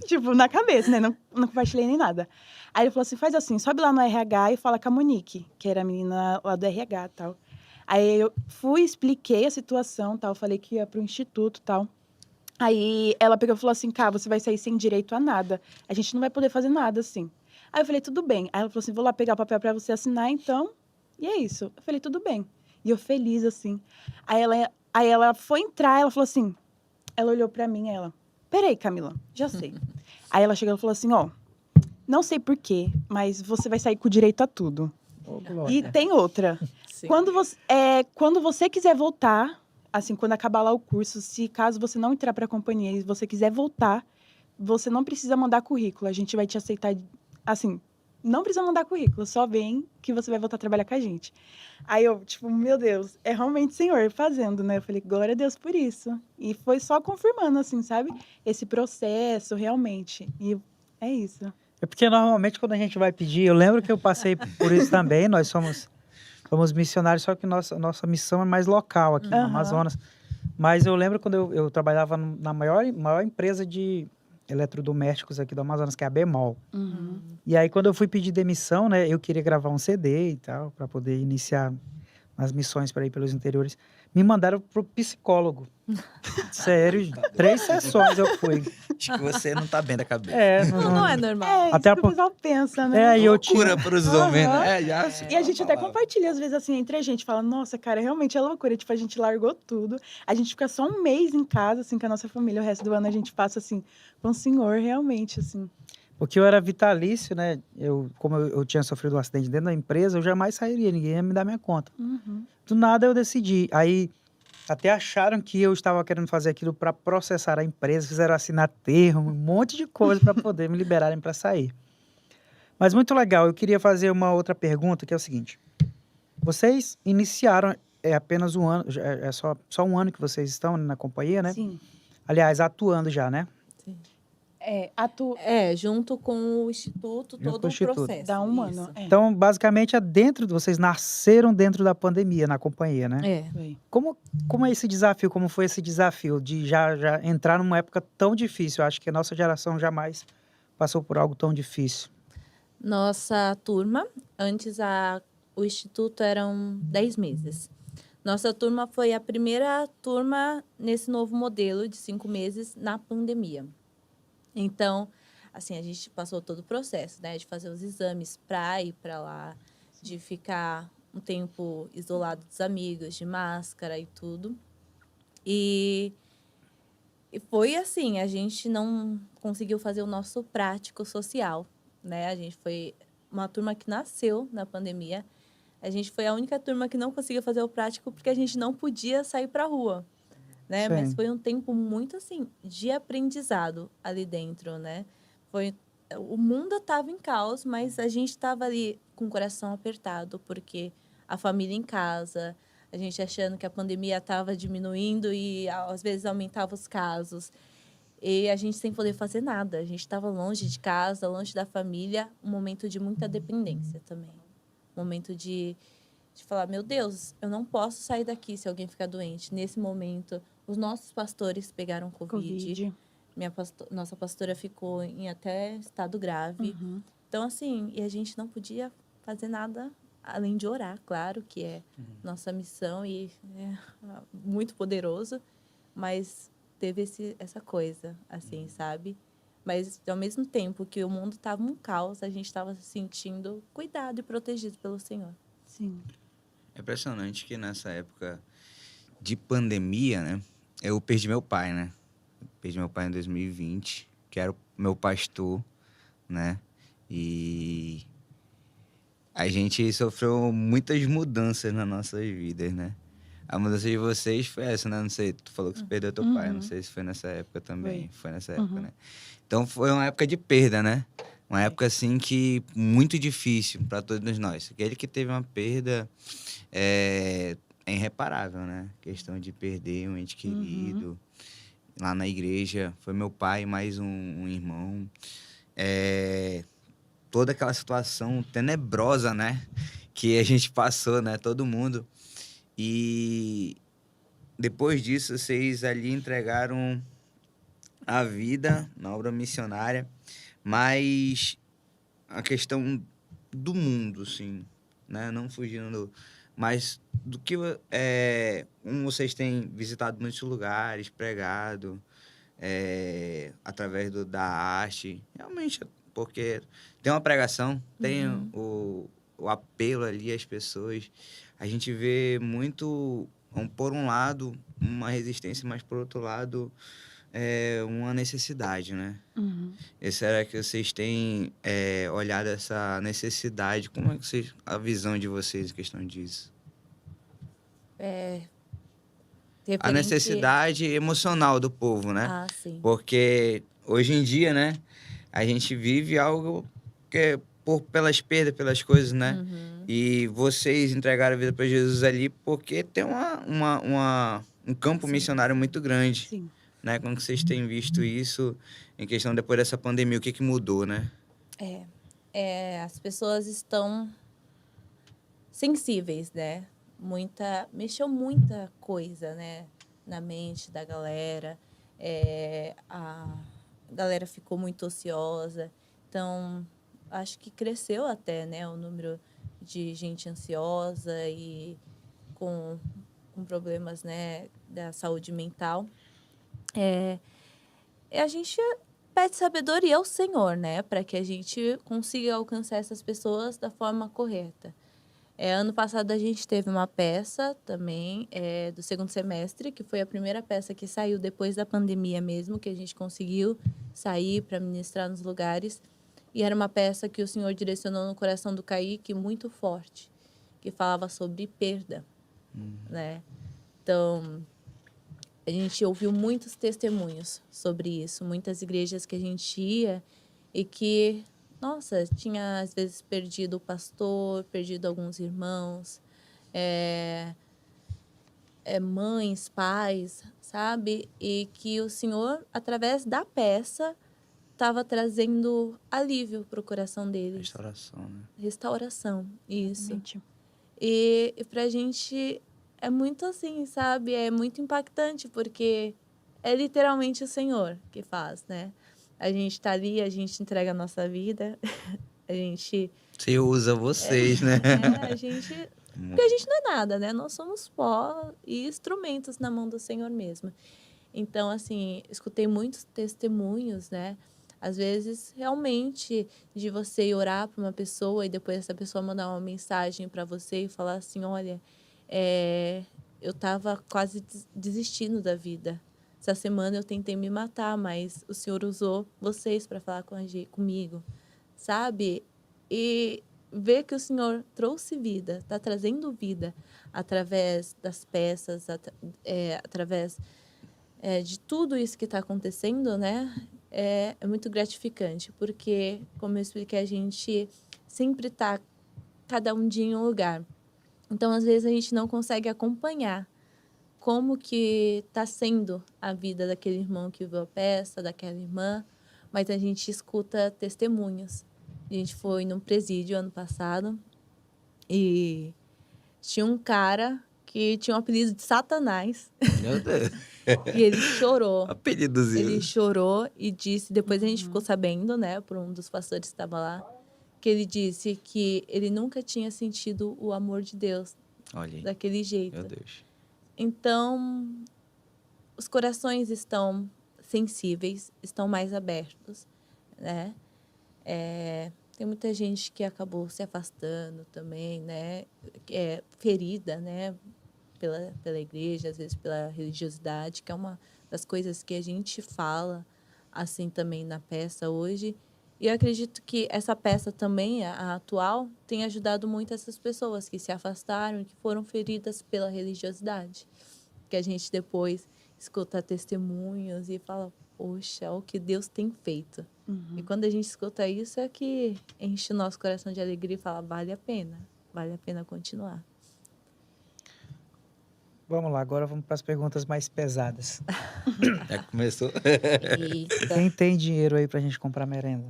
tipo, na cabeça, né, não compartilhei nem nada. Aí ele falou assim, faz assim, sobe lá no RH e fala com a Monique, que era a menina lá do RH e tal. Aí eu fui, expliquei a situação, tal, falei que ia pro instituto e tal. Aí ela pegou e falou assim, Cá, você vai sair sem direito a nada, a gente não vai poder fazer nada assim. Aí eu falei, tudo bem. Aí ela falou assim, vou lá pegar o papel pra você assinar, então, e é isso. Eu falei, tudo bem. E eu feliz, assim. Aí ela foi entrar, ela falou assim, ela olhou pra mim, ela, peraí, Camila, já sei. Aí ela chegou e falou assim, não sei por quê, mas você vai sair com direito a tudo. Ô, glória. E tem outra. Sim. Quando você quiser voltar, assim, quando acabar lá o curso, se caso você não entrar pra companhia e você quiser voltar, você não precisa mandar currículo, a gente vai te aceitar, assim, não precisa mandar currículo, só vem que você vai voltar a trabalhar com a gente. Aí eu, tipo, meu Deus, é realmente o Senhor fazendo, né? Eu falei, glória a Deus por isso. E foi só confirmando, assim, sabe? Esse processo, realmente. E é isso. É porque normalmente quando a gente vai pedir, eu lembro que eu passei por isso também, nós somos missionários, só que nossa missão é mais local aqui no Amazonas. Mas eu lembro quando eu trabalhava na maior empresa de eletrodomésticos aqui do Amazonas, que é a Bemol. E aí, quando eu fui pedir demissão, né, eu queria gravar um CD e tal, para poder iniciar as missões para ir pelos interiores. Me mandaram pro psicólogo. Sério, 3 sessões eu fui. Acho que você não tá bem da cabeça. Não é normal. É, Até isso que o pessoal pensa, né? E eu tinha... Loucura para os homens, né? E a gente até compartilha, às vezes, assim, entre a gente. Fala, nossa, cara, realmente é loucura. Tipo, a gente largou tudo. A gente fica só um mês em casa, assim, com a nossa família. O resto do ano a gente passa, assim, com o Senhor, realmente, assim. Porque eu era vitalício, né? Como eu tinha sofrido um acidente dentro da empresa, eu jamais sairia. Ninguém ia me dar minha conta. Do nada eu decidi. Aí até acharam que eu estava querendo fazer aquilo para processar a empresa. Fizeram assinar termo, um monte de coisa para poder me liberarem para sair. Mas muito legal. Eu queria fazer uma outra pergunta, que é o seguinte. Vocês iniciaram é apenas um ano, é só um ano que vocês estão na companhia, né? Sim. Aliás, atuando já, né? Sim. Junto com o Instituto, Junto com todo o o Instituto. processo. Dá um isso. ano. Então, basicamente, vocês nasceram dentro da pandemia na companhia, né? É. Foi. Como é esse desafio? Como foi esse desafio de já entrar numa época tão difícil? Eu acho que a nossa geração jamais passou por algo tão difícil. Nossa turma, o Instituto eram 10 meses. Nossa turma foi a primeira turma nesse novo modelo de 5 meses na pandemia. Então, assim, a gente passou todo o processo, né? De fazer os exames para ir para lá, de ficar um tempo isolado dos amigos, de máscara e tudo. E foi assim, a gente não conseguiu fazer o nosso prático social, né? A gente foi uma turma que nasceu na pandemia. A gente foi a única turma que não conseguiu fazer o prático porque a gente não podia sair para a rua, né? Mas Sim. foi um tempo muito assim de aprendizado ali dentro, né? O mundo estava em caos, mas a gente estava ali com o coração apertado porque a família em casa, a gente achando que a pandemia estava diminuindo e às vezes aumentava os casos. E a gente sem poder fazer nada. A gente estava longe de casa, longe da família, um momento de muita dependência também. Um momento de falar, meu Deus, eu não posso sair daqui se alguém ficar doente. Nesse momento, os nossos pastores pegaram Covid. Nossa pastora ficou em até estado grave. Uhum. Então, assim, e a gente não podia fazer nada além de orar, claro, que é nossa missão e é muito poderoso, mas teve essa coisa, assim, sabe? Mas, ao mesmo tempo que o mundo estava um caos, a gente estava se sentindo cuidado e protegido pelo Senhor. Sim. É impressionante que nessa época de pandemia, né? Eu perdi meu pai, né? Perdi meu pai em 2020, que era o meu pastor, né? E a gente sofreu muitas mudanças nas nossas vidas, né? A mudança de vocês foi essa, né? Não sei, tu falou que você perdeu teu pai, não sei se foi nessa época também. Foi nessa época, né? Então foi uma época de perda, né? Uma época, assim, que muito difícil para todos nós. Aquele que teve uma perda é irreparável, né? Questão de perder um ente querido. Lá na igreja, foi meu pai mais um irmão. Toda aquela situação tenebrosa, né? Que a gente passou, né? Todo mundo. E depois disso, vocês ali entregaram a vida na obra missionária, mas a questão do mundo, assim, né? Não fugindo, mas do que vocês têm visitado muitos lugares, pregado, através da arte, realmente, porque tem uma pregação, tem o apelo ali às pessoas, a gente vê muito, por um lado, uma resistência, mas por outro lado, uma necessidade, né? E será que vocês têm olhado essa necessidade? Como é que a visão de vocês em questão disso? A necessidade emocional do povo, né? Ah, sim. Porque hoje em dia, né, a gente vive algo que é pelas perdas, pelas coisas, né? E vocês entregaram a vida para Jesus ali porque tem um campo missionário muito grande. Sim. Né? Como que vocês têm visto isso em questão depois dessa pandemia? O que mudou, né? As pessoas estão sensíveis, né? Mexeu muita coisa, né? Na mente da galera. A galera ficou muito ociosa. Então, acho que cresceu até, né? O número de gente ansiosa e com problemas, né? Da saúde mental. A gente pede sabedoria ao Senhor, né? Para que a gente consiga alcançar essas pessoas da forma correta. Ano passado a gente teve uma peça também do segundo semestre, que foi a primeira peça que saiu depois da pandemia mesmo, que a gente conseguiu sair para ministrar nos lugares. E era uma peça que o Senhor direcionou no coração do Kaique muito forte, que falava sobre perda, né? Então, a gente ouviu muitos testemunhos sobre isso, muitas igrejas que a gente ia e que, nossa, tinha às vezes perdido o pastor, perdido alguns irmãos, mães, pais, sabe? E que o Senhor, através da peça, estava trazendo alívio para o coração deles. Restauração, né? Restauração, isso. Exatamente. E pra gente é muito assim, sabe? É muito impactante, porque é literalmente o Senhor que faz, né? A gente tá ali, a gente entrega a nossa vida, a gente... Você usa vocês, né? a gente... Porque a gente não é nada, né? Nós somos pó e instrumentos na mão do Senhor mesmo. Então, assim, escutei muitos testemunhos, né? Às vezes, realmente, de você ir orar para uma pessoa e depois essa pessoa mandar uma mensagem para você e falar assim, olha, eu estava quase desistindo da vida. Essa semana eu tentei me matar, mas o Senhor usou vocês para falar comigo, sabe? E ver que o Senhor trouxe vida, está trazendo vida através das peças, através de tudo isso que está acontecendo, né? É muito gratificante, porque, como eu expliquei, a gente sempre está cada um dia em um lugar. Então, às vezes, a gente não consegue acompanhar como que está sendo a vida daquele irmão que viu a peça, daquela irmã, mas a gente escuta testemunhos. A gente foi num presídio ano passado e tinha um cara que tinha o apelido de Satanás. Meu Deus. E ele chorou. Apelidozinho. Ele chorou e disse, depois a gente ficou sabendo, né, por um dos pastores que estava lá, que ele disse que ele nunca tinha sentido o amor de Deus Olha aí. daquele jeito. Meu Deus. Então, os corações estão sensíveis, estão mais abertos, né? Tem muita gente que acabou se afastando também, né? Ferida, né? Pela igreja, às vezes pela religiosidade, que é uma das coisas que a gente fala assim também na peça hoje. E eu acredito que essa peça também, a atual, tem ajudado muito essas pessoas que se afastaram e que foram feridas pela religiosidade. Que a gente depois escuta testemunhos e fala, poxa, o que Deus tem feito. E quando a gente escuta isso é que enche o nosso coração de alegria e fala, vale a pena continuar. Vamos lá, agora vamos para as perguntas mais pesadas. Já começou? Eita. Quem tem dinheiro aí pra gente comprar merenda?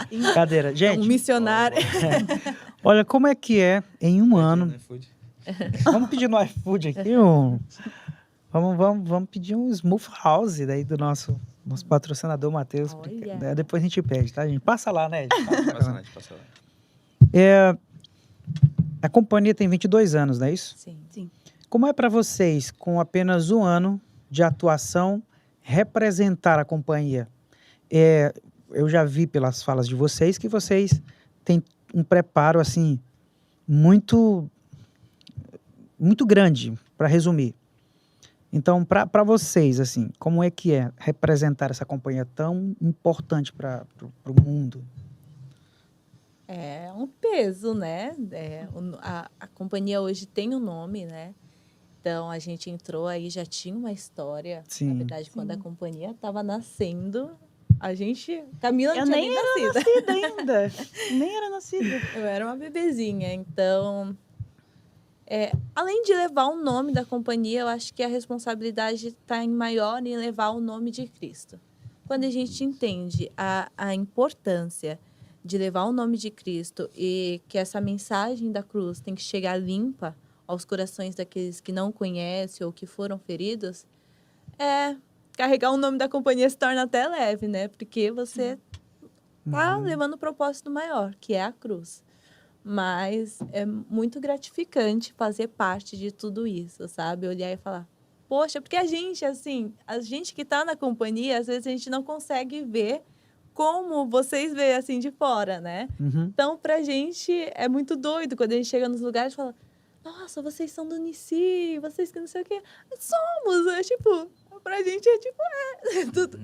Brincadeira. Gente, Um missionário. olha como é que é em um ano. Vamos pedir no iFood aqui vamos pedir um Smooth House daí do nosso patrocinador Matheus. Olha. Depois a gente pede, tá, gente? Passa lá, né? Passa lá. A companhia tem 22 anos, não é isso? Sim. Como é para vocês, com apenas um ano de atuação, representar a companhia? Eu já vi pelas falas de vocês que vocês têm um preparo assim muito grande, para resumir. Então, para vocês, assim, como é que é representar essa companhia tão importante para o mundo? É um peso, né? A companhia hoje tem um nome, né? Então, a gente entrou aí, já tinha uma história. Sim. Na verdade, quando a companhia estava nascendo, Camila não Eu tinha nem era nascida ainda. Nem era nascida. Eu era uma bebezinha, então... além de levar o nome da companhia, eu acho que a responsabilidade está maior em levar o nome de Cristo. Quando a gente entende a importância de levar o nome de Cristo e que essa mensagem da cruz tem que chegar limpa aos corações daqueles que não conhecem ou que foram feridos, carregar o nome da companhia se torna até leve, né? Porque você está levando o propósito maior, que é a cruz. Mas é muito gratificante fazer parte de tudo isso, sabe? Olhar e falar, poxa, porque a gente que está na companhia, às vezes a gente não consegue ver como vocês veem assim de fora, né? Então, pra gente é muito doido quando a gente chega nos lugares e fala, nossa, vocês são do Nici, vocês que não sei o quê. Somos, pra gente tudo,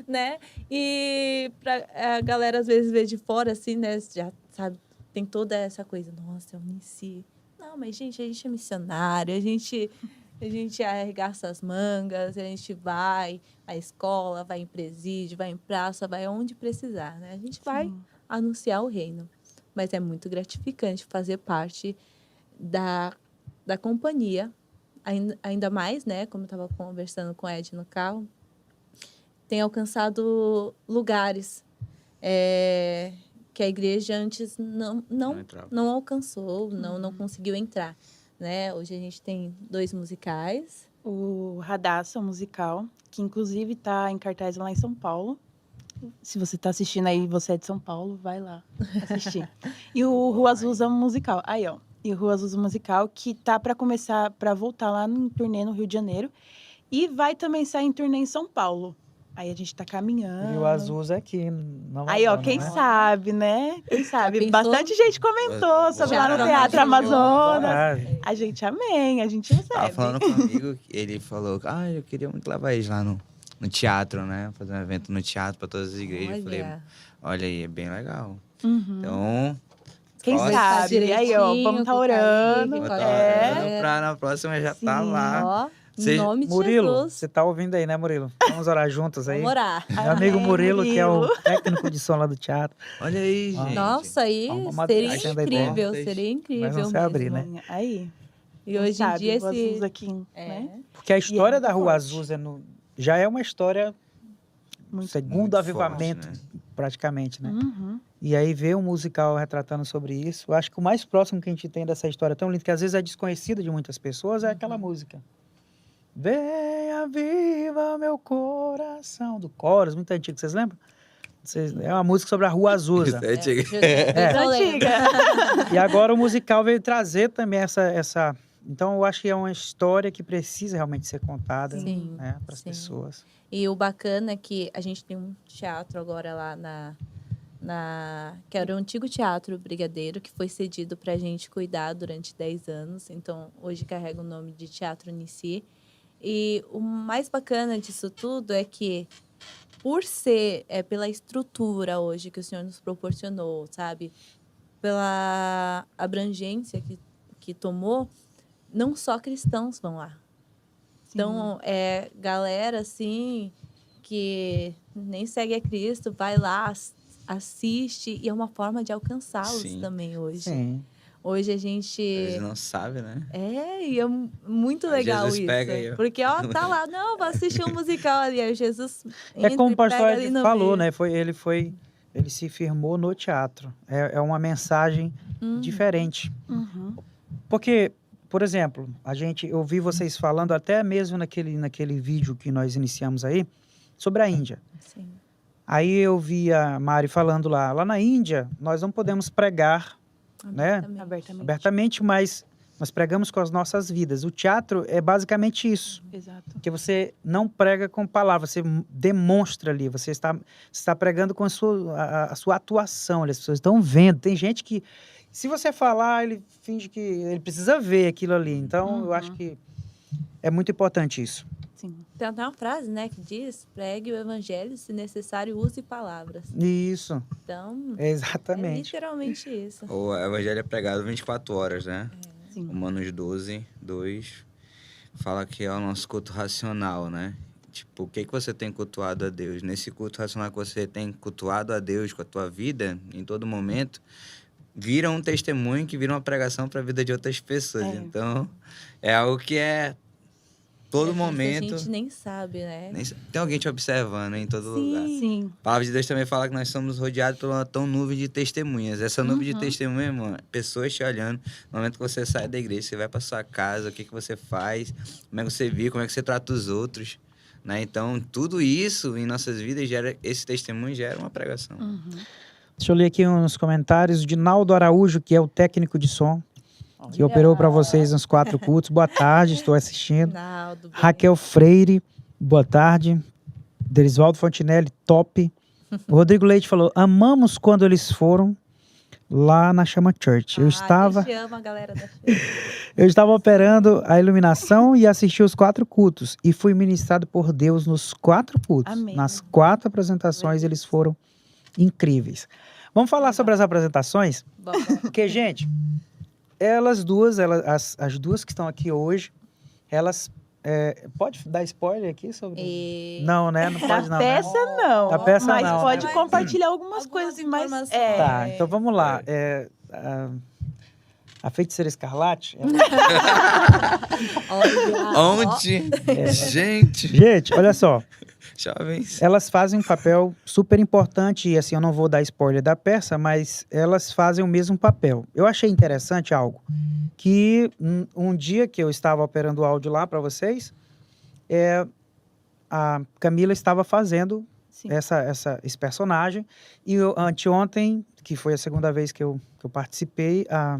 né? E a galera às vezes vê de fora, assim, né? Já sabe, tem toda essa coisa, nossa, é o Nici. Não, mas, gente, a gente é missionário, a gente arregaça as mangas, a gente vai à escola, vai em presídio, vai em praça, vai onde precisar, né? A gente vai anunciar o reino. Mas é muito gratificante fazer parte da companhia ainda mais, né? Como eu estava conversando com o Ed no carro, tem alcançado lugares que a igreja antes não alcançou, não conseguiu entrar, né? Hoje a gente tem 2 musicais. O Radassa musical, que inclusive está em cartaz lá em São Paulo. Se você está assistindo aí, você é de São Paulo, vai lá assistir. E o Rua Azusa musical. Aí, ó. E o Rua Azusa musical, que tá para começar, para voltar lá em turnê no Rio de Janeiro. E vai também sair em turnê em São Paulo. Aí a gente tá caminhando. E o Azusa aqui. Nova Aí, ó, Zona, quem né? sabe, né? Quem sabe? pensou? Bastante gente comentou sobre lá no Já Teatro imaginou? Amazonas. Ah, A gente amém, a gente recebe. Tava falando comigo, ele falou, eu queria muito levar eles lá no teatro, né? Fazer um evento no teatro para todas as igrejas. Eu falei, olha aí, é bem legal. Uhum. Então, Quem próximo- sabe? Aí, ó, vamos estar orando. Kaique, vou com tá a É. orando pra na próxima já tá Sim. lá. Ó, Cê- em nome de Murilo, Jesus. você tá ouvindo aí, né, Murilo? Vamos orar juntos aí. Vamos orar. Meu amigo Amém, Murilo, que é o Murilo. técnico de som lá do teatro. Olha aí, gente. Nossa, aí Uma seria agenda aí incrível, portas. seria Mas incrível não se mesmo. abrir, né? Aí. E quem hoje em sabe, dia Rua esse... Azusa aqui, né? É, Porque a história muito da Rua forte. Azusa já é uma história Muito segundo Muito o avivamento, forte, né? praticamente, né? Uhum. E aí ver um musical retratando sobre isso, eu acho que o mais próximo que a gente tem dessa história tão linda, que às vezes é desconhecida de muitas pessoas, é aquela música. Venha viva meu coração, do Chorus, muito antigo, vocês lembram? É uma música sobre a Rua Azusa. Isso é antigo. Antiga. E agora o musical veio trazer também essa... Então eu acho que é uma história que precisa realmente ser contada, Sim, né, para as sim. pessoas. E o bacana é que a gente tem um teatro agora lá que era o antigo Teatro Brigadeiro, que foi cedido para a gente cuidar durante 10 anos. Então, hoje carrega o nome de Teatro Unici. E o mais bacana disso tudo é que, por ser pela estrutura hoje que o Senhor nos proporcionou, sabe? Pela abrangência que tomou, não só cristãos vão lá. Então, galera, assim, que nem segue a Cristo, vai lá, assiste, e é uma forma de alcançá-los Sim. também hoje. Sim. Hoje a gente... Eles não sabem, né? E é muito legal Jesus isso. pega aí, ó. Porque, tá lá, não, vou assistir um musical ali. Aí Jesus É como o entra e pastor pega ali Ed no falou, meio. né? Ele se firmou no teatro. É uma mensagem diferente. Uhum. Porque, por exemplo, eu ouvi vocês falando até mesmo naquele vídeo que nós iniciamos aí, sobre a Índia. Sim. Aí eu vi a Mari falando lá na Índia, nós não podemos pregar, né, Abertamente. abertamente, mas nós pregamos com as nossas vidas. O teatro é basicamente isso. Exato. Porque você não prega com palavras, você demonstra ali, você está pregando com a sua atuação, as pessoas estão vendo. Tem gente que, se você falar, ele finge que ele precisa ver aquilo ali. Então, eu acho que é muito importante isso. Sim. Tem até uma frase, né, que diz: pregue o evangelho, se necessário, use palavras. Isso, Então, é é exatamente. literalmente isso. O evangelho é pregado 24 horas, né? Sim. Romanos 12, 2, fala que é o nosso culto racional, né? Tipo, o que você tem cultuado a Deus? Nesse culto racional que você tem cultuado a Deus com a tua vida, em todo momento, vira um testemunho que vira uma pregação para a vida de outras pessoas. Então, é algo que é todo momento... A gente nem sabe, né? Tem alguém te observando em todo lugar. Sim. A palavra de Deus também fala que nós somos rodeados por uma tão nuvem de testemunhas. Essa nuvem de testemunhas, irmão, pessoas te olhando. No momento que você sai da igreja, você vai para sua casa, o que você faz, como é que você vive, como é que você trata os outros. Né? Então, tudo isso em nossas vidas, esse testemunho gera uma pregação. Deixa eu ler aqui uns comentários. O Dinaldo Araújo, que é o técnico de som, que operou para vocês nos 4 cultos. Boa tarde, estou assistindo. Naldo, bem. Raquel Freire, boa tarde. Derisvaldo Fontinelli, top. O Rodrigo Leite falou: amamos quando eles foram lá na Chama Church. A gente ama a galera da Chama. Eu estava operando a iluminação e assisti os 4 cultos. E fui ministrado por Deus nos 4 cultos. Amém. Nas 4 apresentações, eles foram incríveis. Vamos falar sobre as apresentações? Bom, Porque, gente, as duas que estão aqui hoje, elas... pode dar spoiler aqui sobre... e... Não, né? Não pode não, Da né? peça não. Da peça mas não, pode né? compartilhar algumas coisas mais. informações. Tá, então vamos lá. A Feiticeira Escarlate... Olha, Onde? Gente, Gente, olha só. jovens. Elas fazem um papel super importante, e assim, eu não vou dar spoiler da peça, mas elas fazem o mesmo papel. Eu achei interessante algo, que um dia que eu estava operando o áudio lá para vocês, a Camila estava fazendo Sim. esse personagem, e anteontem, que foi a segunda vez que eu participei, a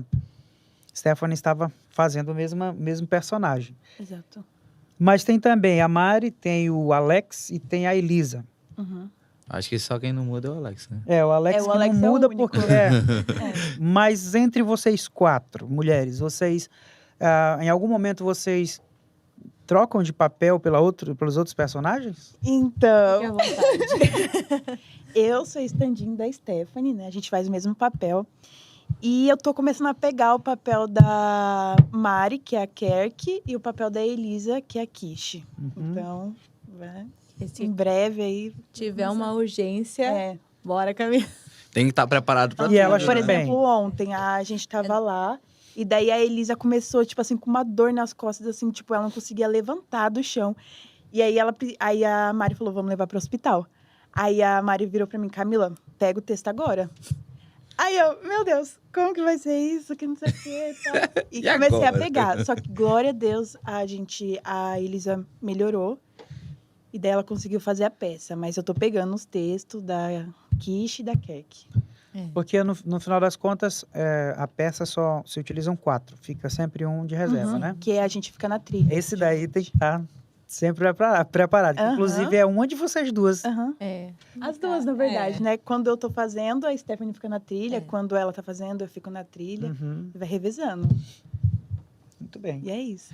Stephanie estava fazendo o mesmo personagem. Exato. Mas tem também a Mari, tem o Alex e tem a Elisa. Uhum. Acho que só quem não muda é o Alex, né? O Alex, o que Alex não é o muda único. porque... Mas entre vocês 4 mulheres, vocês... em algum momento vocês trocam de papel pelos outros personagens? Então, fique à vontade. eu sou stand-in da Stephanie, né? A gente faz o mesmo papel. E eu tô começando a pegar o papel da Mari, que é a Kerk, e o papel da Elisa, que é a Kishi. Uhum. Então, em Se breve aí... tiver uma urgência, bora, Camila. Tem que estar preparado pra E tudo, elas né? Por também. exemplo, ontem a gente tava lá, e daí a Elisa começou, tipo assim, com uma dor nas costas, assim, tipo, ela não conseguia levantar do chão. E aí a Mari falou, vamos levar pro hospital. Aí a Mari virou pra mim, Camila, pega o texto agora. Aí eu, meu Deus, como que vai ser isso? Que não sei o quê. E E comecei agora? a pegar. Só que, glória a Deus, a Elisa melhorou. E daí ela conseguiu fazer a peça. Mas eu tô pegando os textos da Kishi e da Kerk. Porque no final das contas, a peça só se utilizam 4. Fica sempre um de reserva, né? Que a gente fica na trilha. Esse daí tem que estar sempre preparado. Aham. Inclusive, é uma de vocês duas. Aham. As duas, na verdade, né? Quando eu tô fazendo, a Stephanie fica na trilha. Quando ela tá fazendo, eu fico na trilha. Uhum. E vai revezando. Muito bem. E é isso.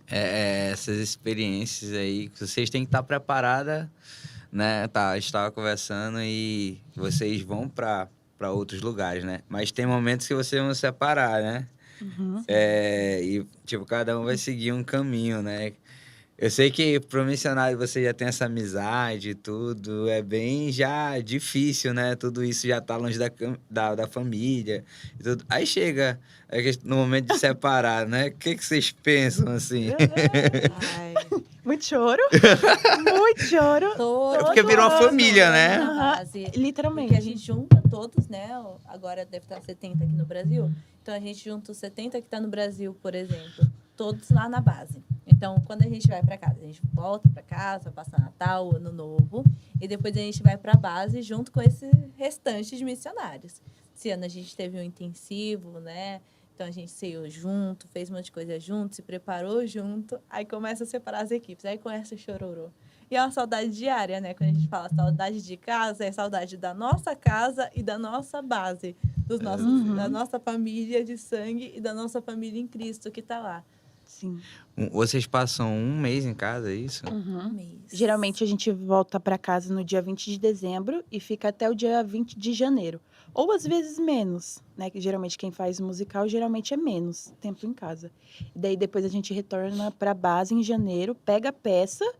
Essas experiências aí, que vocês têm que estar preparada, né? A gente estava conversando e vocês vão para outros lugares, né? Mas tem momentos que vocês vão se separar, né? Uhum. E, tipo, cada um vai seguir um caminho, né? Eu sei que pro missionário você já tem essa amizade e tudo, é bem já difícil, né? Tudo isso já tá longe da família e tudo. Aí chega no momento de separar, né? O que vocês pensam, assim? Ai, Muito choro. Muito choro. É porque virou uma família, né? Aham. Literalmente. Porque a gente junta todos, né? Agora deve estar 70 aqui no Brasil. Então a gente junta os 70 que tá no Brasil, por exemplo, todos lá na base. Então, quando a gente vai para casa, a gente volta para casa, passa Natal, Ano Novo, e depois a gente vai para a base junto com esse restante de missionários. Esse ano a gente teve um intensivo, né? Então a gente saiu junto, fez um monte de coisa junto, se preparou junto, aí começa a separar as equipes, aí começa o chororô. E é uma saudade diária, né? Quando a gente fala saudade de casa, é saudade da nossa casa e da nossa base, dos nossos, da nossa família de sangue e da nossa família em Cristo que está lá. Sim. Vocês passam um mês em casa, é isso? Uhum. Mês. Geralmente a gente volta para casa no dia 20 de dezembro e fica até o dia 20 de janeiro. Ou às vezes menos, né? Que geralmente quem faz musical geralmente é menos tempo em casa. E daí depois a gente retorna para a base em janeiro, pega a peça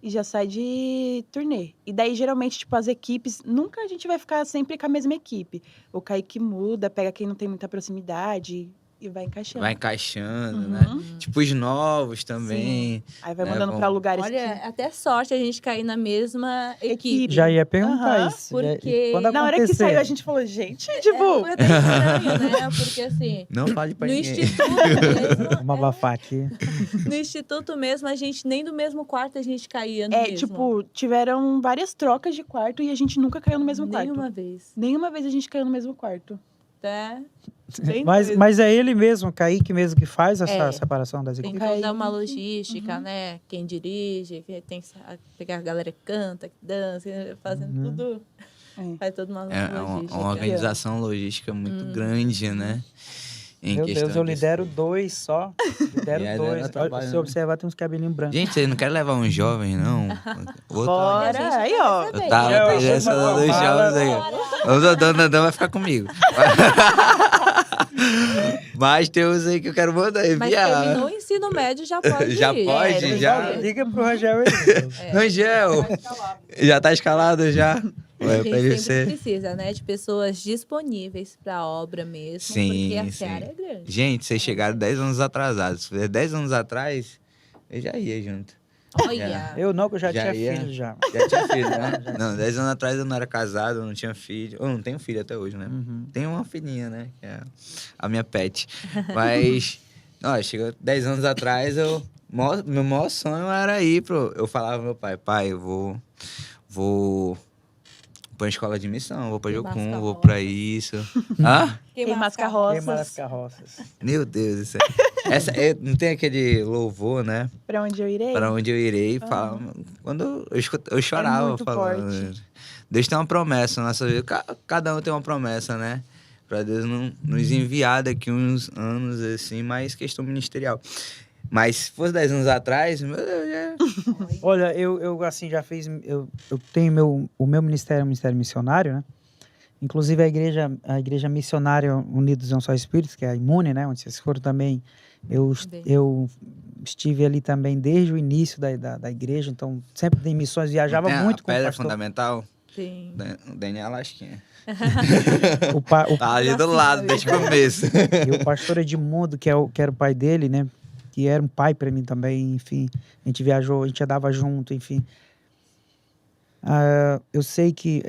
e já sai de turnê. E daí geralmente, tipo, as equipes, nunca a gente vai ficar sempre com a mesma equipe. O Kaique muda, pega quem não tem muita proximidade e vai encaixando. Vai encaixando, Uhum. né? Tipo os novos também. Aí vai É mandando bom. para lugares Olha, até sorte a gente cair na mesma equipe. Já ia perguntar Aham, isso. porque Quando Na hora que acontecer- saiu, a gente falou, gente, tipo... Foi até estranho, né? Porque assim, Não fale pra no ninguém. instituto mesmo, Vamos abafar aqui. no instituto mesmo, a gente nem do mesmo quarto a gente caía no mesmo. tipo, tiveram várias trocas de quarto e a gente nunca caiu no mesmo quarto. Nenhuma vez. Nenhuma vez a gente caiu no mesmo quarto. Tá? Mas é ele mesmo, o Kaique mesmo, que faz essa É. separação das Tem equipes? toda uma Kaique. logística, né? Quem dirige, que tem que pegar a galera que canta, que dança, fazendo tudo. É. Faz toda uma É logística. uma organização logística muito grande, né? Em Meu questão Deus, eu disso. lidero 2 só. Lidero E aí, 2. dá trabalho, Se né? observar, tem uns cabelinhos brancos. Gente, vocês não querem levar uns jovens, não? Outro- Bora, E a gente aí, tá ó. recebendo. Eu tava Eu pensando chamo dos a jovens aí. Bárbara. O Dodô vai ficar comigo. Mas tem uns aí que eu quero mandar Mas enviar. terminou o ensino médio, já pode Já ir. pode, já. Liga pro Rogério aí. Rangel, já tá escalado já? A gente sempre precisa, né? De pessoas disponíveis para a obra mesmo, porque a seara é grande. Gente, vocês chegaram 10 anos atrasados. Se fosse 10 anos atrás, eu já ia junto. Olha, Eu não, que eu já tinha ia. filho já. Já tinha filho, né? Não, 10 anos atrás eu não era casado, eu não tinha filho. Eu não tenho filho até hoje, né? Tenho uma filhinha, né? Que é a minha pet. Mas, ó, chegou 10 anos atrás, meu maior sonho era ir Eu falava pro meu pai, eu vou pra escola de missão, vou pra Jocum, vou pra isso. Hã? Queimar as carroças. Queimar as carroças. Meu Deus do céu. Não tem aquele louvor, né? Pra onde eu irei? Para onde eu irei. Quando eu chorava muito falando. forte. Deus tem uma promessa na nossa vida. Cada um tem uma promessa, né? Para Deus nos enviar daqui uns anos, assim, mais questão ministerial. Mas se fosse 10 anos atrás, meu Deus, já... Olha, eu assim, já fiz... Eu tenho o meu ministério é um ministério missionário, né? Inclusive a igreja missionária Unidos em um Só Espírito, que é a Imune, né? Onde vocês foram também. Eu estive ali também desde o início da igreja, então sempre em missões, viajava muito com o Pedra pastor. Fundamental? Sim. O Daniel Lasquinha. Tá ali do lado, desde o começo. E o pastor Edmundo, que era o pai dele, né? Que era um pai para mim também, enfim. A gente viajou, a gente andava junto, enfim. Eu sei que...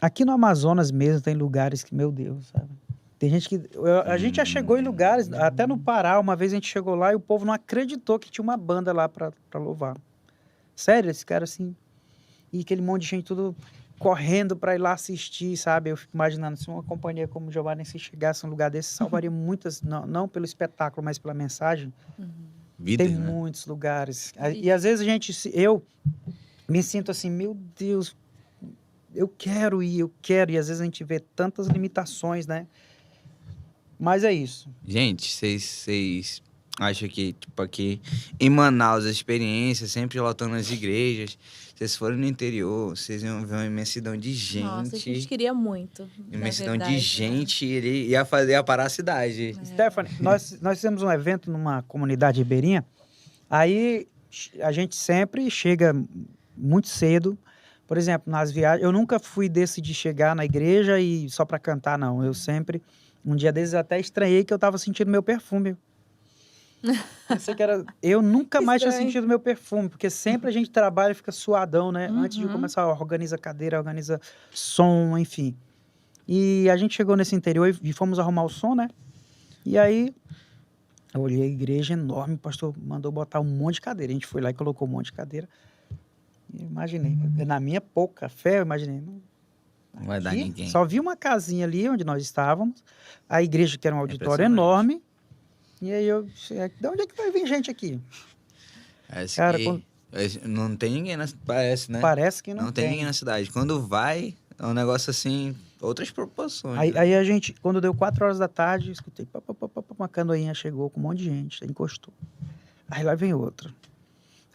aqui no Amazonas mesmo tem lugares que, meu Deus, sabe? Tem gente que... a gente já chegou em lugares, até no Pará, uma vez a gente chegou lá e o povo não acreditou que tinha uma banda lá para louvar. Sério, esse cara assim... E aquele monte de gente tudo correndo para ir lá assistir, sabe? Eu fico imaginando, se uma companhia como o Giovanni se chegasse a um lugar desse, salvaria muitas, não pelo espetáculo, mas pela mensagem. Vida, Tem né? muitos lugares. E às vezes eu me sinto assim, meu Deus, eu quero ir, e às vezes a gente vê tantas limitações, né? Mas é isso. Gente, vocês acham que, tipo, aqui em Manaus, a experiência, sempre lotando as igrejas, vocês foram no interior, vocês iam ver uma imensidão de gente. Nossa, a gente queria muito. Imensidão de gente, ele ia parar a cidade. Stephanie, nós fizemos um evento numa comunidade ribeirinha, aí a gente sempre chega muito cedo. Por exemplo, nas viagens, eu nunca fui desse de chegar na igreja e só para cantar, não. Eu sempre, um dia desses até estranhei que eu estava sentindo meu perfume. Pensei que era... Eu nunca mais tinha sentido meu perfume, porque sempre a gente trabalha e fica suadão, né? Antes de começar, organiza cadeira, organiza som, enfim. E a gente chegou nesse interior e fomos arrumar o som, né? E aí, eu olhei a igreja enorme, o pastor mandou botar um monte de cadeira. A gente foi lá e colocou um monte de cadeira. E eu imaginei, na minha pouca fé, eu imaginei... Não vai dar ninguém. Só vi uma casinha ali onde nós estávamos, a igreja que era um auditório Impressionante. enorme. E aí de onde é que vai vir gente aqui? Cara, não tem ninguém, parece, né? Parece que não tem ninguém na cidade. Quando vai, é um negócio assim, outras proporções. Aí a gente, quando deu 4 horas da tarde, escutei, uma canoinha chegou com um monte de gente, encostou. Aí lá vem outro.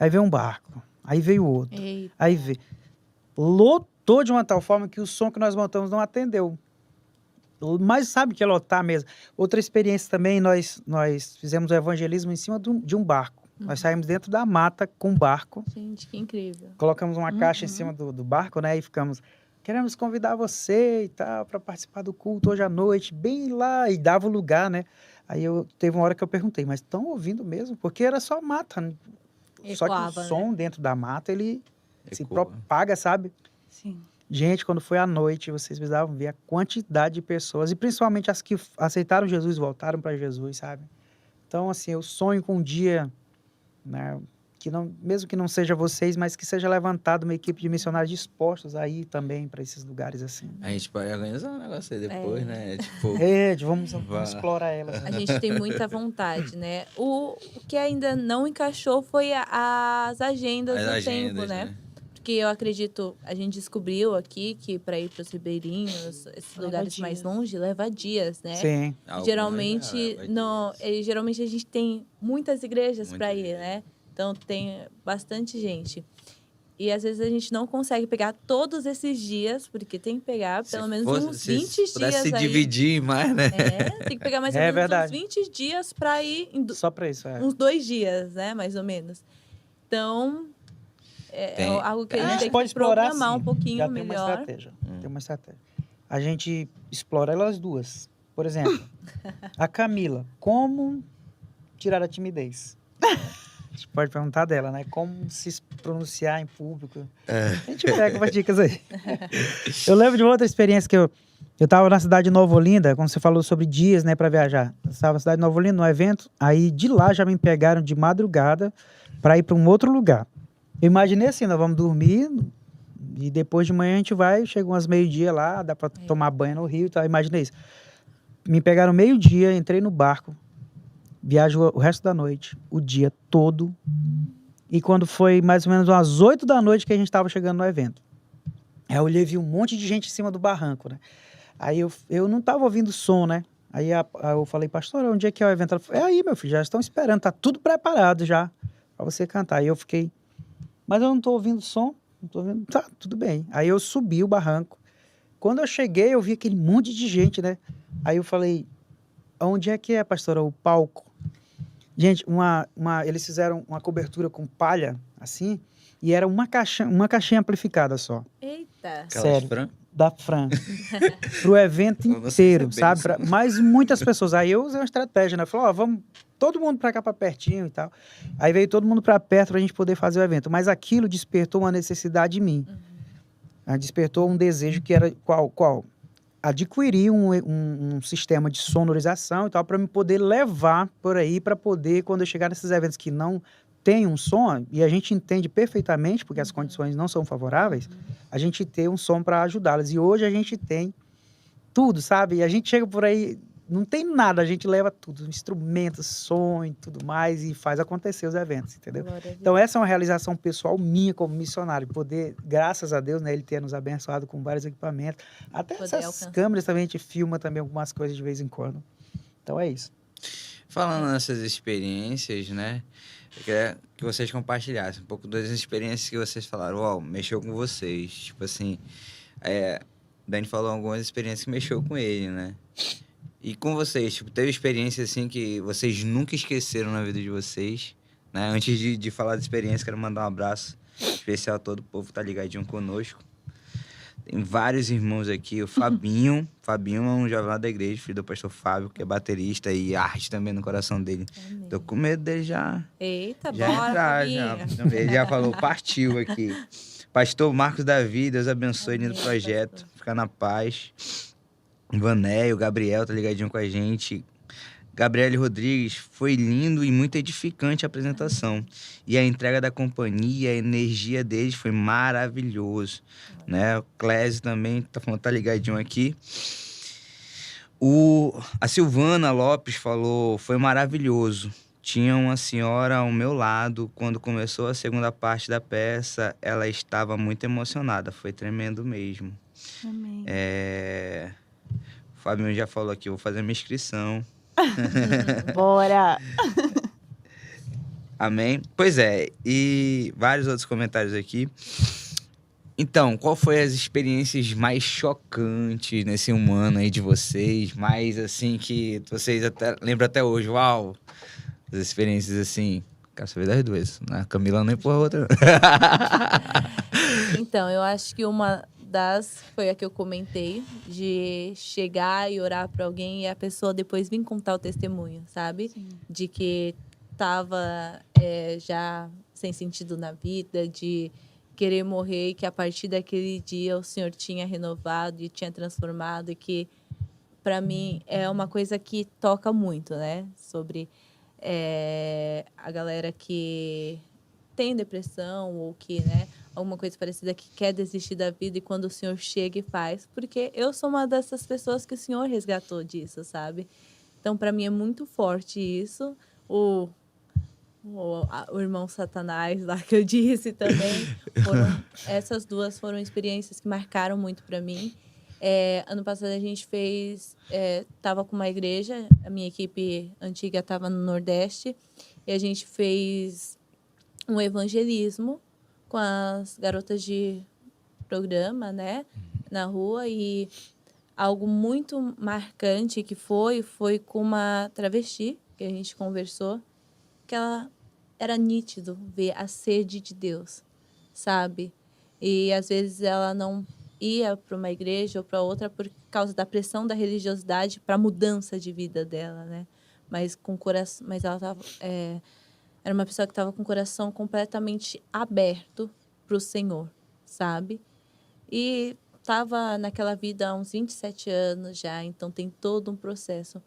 Aí veio um barco. Aí veio outro. Eita. Aí veio. Lotou de uma tal forma que o som que nós montamos não atendeu. Mas sabe que é lotar mesmo. Outra experiência também, nós fizemos o evangelismo em cima de um barco. Nós saímos dentro da mata com um barco. Gente, que incrível. Colocamos uma caixa em cima do barco, né? E ficamos, queremos convidar você e tal, para participar do culto hoje à noite, bem lá. E dava o lugar, né? Aí teve uma hora que eu perguntei, mas estão ouvindo mesmo? Porque era só mata, né? Só que o som dentro da mata, ele se propaga, sabe? Sim. Gente, quando foi à noite, vocês precisavam ver a quantidade de pessoas, e principalmente as que aceitaram Jesus, voltaram para Jesus, sabe? Então, assim, eu sonho com um dia, né, que não, mesmo que não seja vocês, mas que seja levantada uma equipe de missionários dispostos a ir também para esses lugares, assim. A gente pode organizar um negócio aí depois, né? Tipo, Vamos explorar elas. A gente tem muita vontade, né? O que ainda não encaixou foi as agendas do tempo, né? Porque eu acredito, a gente descobriu aqui que para ir para os ribeirinhos, esses lugares mais longe, leva dias, né? Sim. Geralmente, geralmente a gente tem muitas igrejas para ir, né? Então tem bastante gente. E às vezes a gente não consegue pegar todos esses dias, porque tem que pegar pelo menos uns 20 dias aí. Se dividir mais, né? Tem que pegar mais ou menos uns 20 dias para ir. Só para isso, uns 2 dias, né? Mais ou menos. Então... algo que a gente tem pode que explorar, programar sim. um pouquinho Já tem uma melhor. estratégia. Tem uma estratégia. A gente explora elas duas. Por exemplo, a Camila, como tirar a timidez? A gente pode perguntar dela, né? Como se pronunciar em público. A gente pega umas dicas aí. Eu lembro de uma outra experiência que eu estava na cidade de Nova Olinda, quando você falou sobre dias, né, para viajar. Eu estava na cidade de Nova Olinda, num evento, aí de lá já me pegaram de madrugada para ir para um outro lugar. Eu imaginei assim, nós vamos dormir e depois de manhã a gente vai, chega umas meio-dia lá, dá para tomar banho no rio e tal. Imaginei isso. Me pegaram meio-dia, entrei no barco, viajo o resto da noite, o dia todo. E quando foi mais ou menos umas 8 da noite que a gente estava chegando no evento. Aí eu olhei e vi um monte de gente em cima do barranco, né? Aí eu não estava ouvindo som, né? Aí eu falei, pastora, onde é que é o evento? Ela falou, é aí, meu filho, já estão esperando, tá tudo preparado já para você cantar. Aí eu fiquei, mas eu não estou ouvindo som, não tô ouvindo, tá, tudo bem. Aí eu subi o barranco. Quando eu cheguei, eu vi aquele monte de gente, né? Aí eu falei, onde é que é, pastora, o palco? Gente, eles fizeram uma cobertura com palha, assim, e era uma caixinha amplificada só. Eita! Sério. Fran? Da Fran. Pro evento Eu não sei se é inteiro, sabe? bênção. Mas muitas pessoas. Aí eu usei uma estratégia, né? Falei, ó, vamos todo mundo pra cá, pra pertinho e tal. Aí veio todo mundo pra perto pra gente poder fazer o evento. Mas aquilo despertou uma necessidade em mim. Despertou um desejo que era qual? Adquirir um sistema de sonorização e tal, para me poder levar por aí, para poder, quando eu chegar nesses eventos que não tem um som, e a gente entende perfeitamente, porque as condições não são favoráveis, a gente ter um som para ajudá-las. E hoje a gente tem tudo, sabe? E a gente chega por aí, não tem nada, a gente leva tudo, instrumentos, som e tudo mais, e faz acontecer os eventos, entendeu? Glória a Deus. Então essa é uma realização pessoal minha como missionário, poder, graças a Deus, né, ele ter nos abençoado com vários equipamentos, até Poder essas alcançar. câmeras também, a gente filma também algumas coisas de vez em quando. Então é isso. Falando nessas experiências, né? Eu queria que vocês compartilhassem um pouco das experiências que vocês falaram. Uau, mexeu com vocês. Tipo assim, Dani falou algumas experiências que mexeu com ele, né? E com vocês, tipo, teve experiência assim que vocês nunca esqueceram na vida de vocês, né? Antes de falar de experiência, quero mandar um abraço especial a todo o povo que tá ligadinho conosco. Tem vários irmãos aqui, o Fabinho. Fabinho é um jovem lá da igreja, filho do pastor Fábio, que é baterista e arte também no coração dele. Amém. Tô com medo dele já Eita, já bora, entrar, já. Fabinho. Ele já falou, partiu aqui. Pastor Marcos Davi, Deus abençoe ele no Amém, projeto. pastor. Fica na paz. Vanéio, Gabriel, tá ligadinho com a gente. Gabriele Rodrigues, foi lindo e muito edificante a apresentação. E a entrega da companhia, a energia deles foi maravilhoso. Né? O Clésio também tá ligadinho aqui. A Silvana Lopes falou, foi maravilhoso. Tinha uma senhora ao meu lado. Quando começou a segunda parte da peça, ela estava muito emocionada. Foi tremendo mesmo. Amém. O Fabinho já falou aqui, eu vou fazer minha inscrição. Bora! Amém? Pois é, e vários outros comentários aqui. Então, qual foi as experiências mais chocantes nesse um ano aí de vocês? Mais assim, que vocês lembram até hoje? Uau! As experiências assim, quero saber das duas. A Camila não empurra a outra. Então, eu acho que uma das foi a que eu comentei, de chegar e orar para alguém e a pessoa depois vir contar o testemunho, sabe? Sim. De que tava já sem sentido na vida, de querer morrer e que a partir daquele dia o Senhor tinha renovado e tinha transformado, e que para mim é uma coisa que toca muito, né? Sobre a galera que tem depressão ou que, né, alguma coisa parecida, que quer desistir da vida, e quando o Senhor chega e faz, porque eu sou uma dessas pessoas que o Senhor resgatou disso, sabe? Então, para mim é muito forte isso. O irmão Satanás lá que eu disse também, essas duas foram experiências que marcaram muito para mim. Ano passado a gente tava com uma igreja, a minha equipe antiga estava no Nordeste, e a gente fez um evangelismo com as garotas de programa, né, na rua, e algo muito marcante que foi com uma travesti que a gente conversou, que ela era nítido ver a sede de Deus, sabe? E às vezes ela não ia para uma igreja ou para outra por causa da pressão da religiosidade para a mudança de vida dela, né? Mas com coração, mas ela tava, era uma pessoa que estava com o coração completamente aberto para o Senhor, sabe? E estava naquela vida há uns 27 anos já, então tem todo um processo.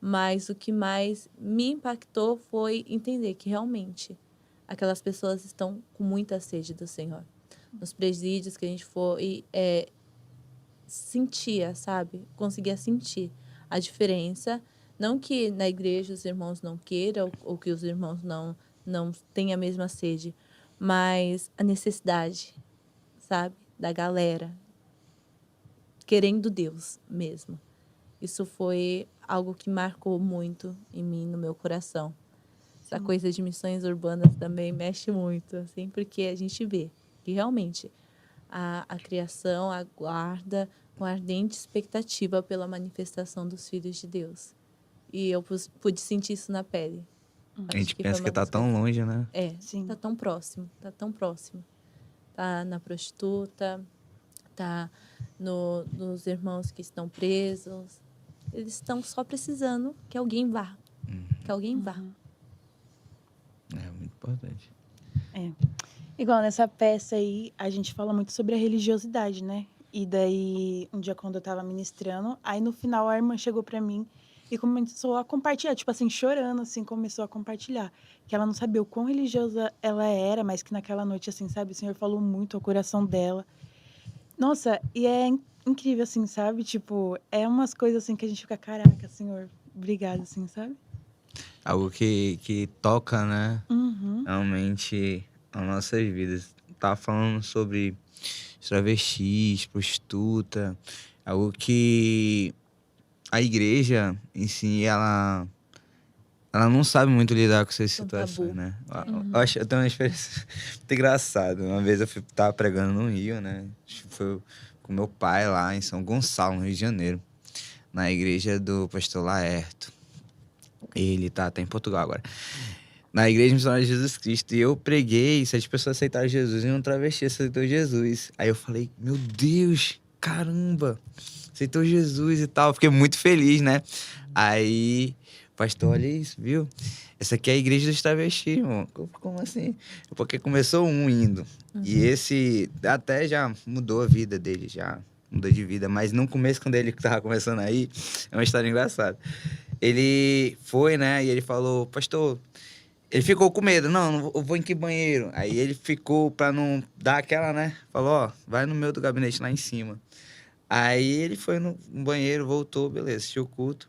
Mas o que mais me impactou foi entender que realmente aquelas pessoas estão com muita sede do Senhor. Nos presídios que a gente foi, sentia, sabe? Conseguia sentir a diferença. Não que na igreja os irmãos não queiram ou que os irmãos não tenham a mesma sede, mas a necessidade, sabe? Da galera querendo Deus mesmo. Isso foi algo que marcou muito em mim, no meu coração. Essa coisa de missões urbanas também mexe muito, assim, porque a gente vê que realmente a criação aguarda com ardente expectativa pela manifestação dos filhos de Deus. E eu pude sentir isso na pele. A gente pensa que tá tão longe, né? Sim. Tá tão próximo, tá tão próximo. Tá na prostituta, tá nos irmãos que estão presos. Eles estão só precisando que alguém vá. Que alguém vá. É muito importante. Igual nessa peça aí, a gente fala muito sobre a religiosidade, né? E daí, um dia quando eu tava ministrando, aí no final a irmã chegou pra mim e começou a compartilhar, tipo assim, chorando, assim, começou a compartilhar. Que ela não sabia o quão religiosa ela era, mas que naquela noite, assim, sabe, o Senhor falou muito ao coração dela. Nossa, e é incrível, assim, sabe? Tipo, é umas coisas assim que a gente fica, caraca, Senhor, obrigada, assim, sabe? Algo que toca, né? Uhum. Realmente as nossas vidas. Tava falando sobre travestis, prostituta, algo que a igreja em si, ela não sabe muito lidar com essas Um situações, tabu. né? Eu tenho uma experiência muito engraçada. Uma vez eu tava pregando no Rio, né? Acho que foi com meu pai lá em São Gonçalo, no Rio de Janeiro, na igreja do pastor Laerto. Ele tá até em Portugal agora. Na igreja missionária de Jesus Cristo. E eu preguei, 7 pessoas aceitaram Jesus e um travesti aceitou Jesus. Aí eu falei, meu Deus, caramba, aceitou Jesus e tal. Fiquei muito feliz, né? Aí, pastor, olha isso, viu? Essa aqui é a igreja dos travestis, irmão. Como assim? Porque começou um indo. E esse até já mudou a vida dele, já mudou de vida. Mas no começo, quando ele tava começando aí, é uma história engraçada. Ele foi, né? E ele falou, pastor... Ele ficou com medo. Não eu vou em que banheiro? Aí ele ficou pra não dar aquela, né? Falou, ó, vai no meu do gabinete lá em cima. Aí ele foi no banheiro, voltou, beleza, assistiu o culto.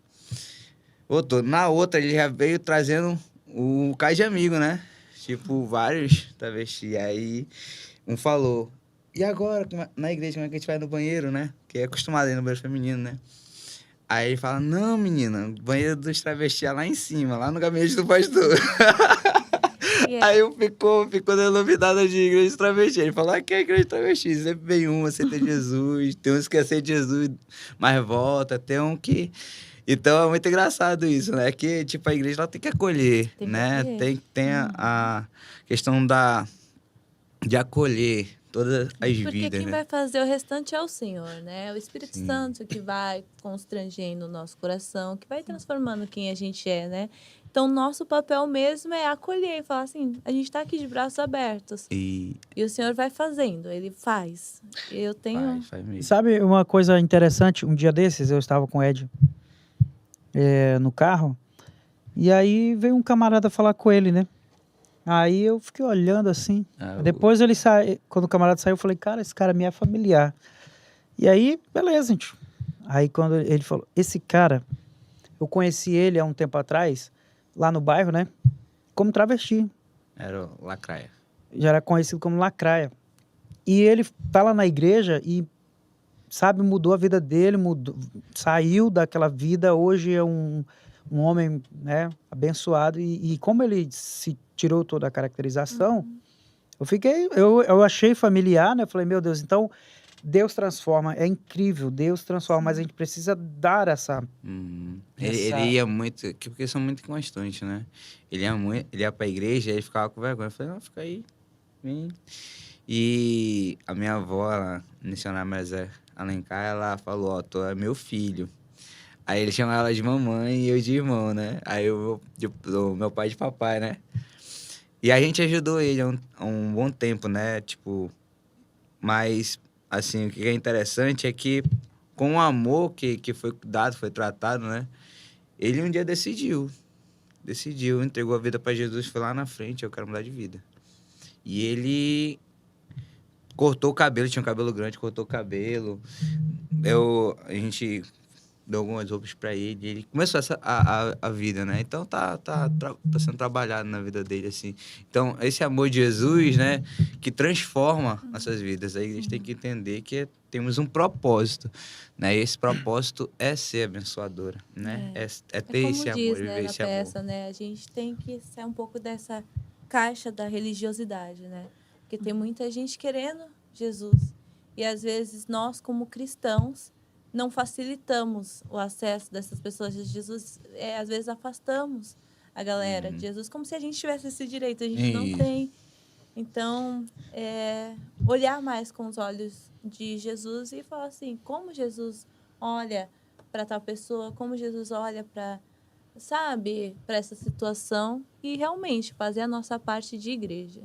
Voltou. Na outra, ele já veio trazendo o cais de amigo, né? Tipo, vários travestis. Aí um falou, e agora, na igreja, como é que a gente vai no banheiro, né? Que é acostumado a ir no banheiro feminino, né? Aí ele fala, não, menina, o banheiro dos travestis é lá em cima, lá no gabinete do pastor. Aí eu ficou denominada de igreja de travesti. Ele falou, aqui é a igreja de travesti, sempre vem um, aceita Jesus, tem uns que aceitam Jesus, mas volta, tem um que... Então é muito engraçado isso, né? Que, tipo, a igreja ela tem que acolher, Tem que né? acolher. Tem a questão de acolher todas as Porque vidas, quem né? vai fazer o restante é o Senhor, né? É o Espírito Sim. Santo que vai constrangendo o nosso coração, que vai transformando quem a gente é, né? Então, nosso papel mesmo é acolher e falar assim, a gente está aqui de braços abertos. E E o Senhor vai fazendo, Ele faz. Eu tenho... faz mesmo. Sabe uma coisa interessante? Um dia desses eu estava com o Ed no carro e aí veio um camarada falar com ele, né? Aí eu fiquei olhando assim. Depois ele quando o camarada saiu, eu falei, cara, esse cara me é familiar. E aí, beleza, gente. Aí quando ele falou, esse cara, eu conheci ele há um tempo atrás, lá no bairro, né? Como travesti. Era o Lacraia. Já era conhecido como Lacraia. E ele tá lá na igreja e, sabe, mudou a vida dele, saiu daquela vida, hoje é um homem, né, abençoado. E como ele se tirou toda a caracterização, eu achei familiar, né? Eu falei, meu Deus, então Deus transforma, é incrível, Deus transforma, mas a gente precisa dar essa... Ele ia muito, porque são muito constantes, né? Ele ia pra igreja, ele ficava com vergonha. Eu falei, não, fica aí, vem. E a minha avó, a missionária Maria Alencar, ela falou, ó, tu é meu filho. Aí ele chama ela de mamãe e eu de irmão, né? Aí o meu pai de papai, né? E a gente ajudou ele há um bom tempo, né? Tipo, mas, assim, o que é interessante é que com o amor que foi dado, foi tratado, né? Ele um dia decidiu, entregou a vida para Jesus, foi lá na frente, eu quero mudar de vida. E ele cortou o cabelo, tinha um cabelo grande, cortou o cabelo. A gente deu algumas roupas para ele, e ele começou a vida, né? Então tá sendo trabalhado na vida dele, assim. Então, esse amor de Jesus, né, que transforma nossas vidas. Aí a gente tem que entender que temos um propósito, né? E esse propósito é ser abençoadora, né? É ter como esse amor, diz, viver né, na esse amor. peça, né? A gente tem que sair um pouco dessa caixa da religiosidade, né? Porque tem muita gente querendo Jesus. E às vezes nós, como cristãos, não facilitamos o acesso dessas pessoas a Jesus. Às vezes afastamos a galera de Jesus, como se a gente tivesse esse direito. A gente não tem. Então, olhar mais com os olhos de Jesus e falar assim, como Jesus olha para tal pessoa, como Jesus olha para, sabe, para essa situação e realmente fazer a nossa parte de igreja.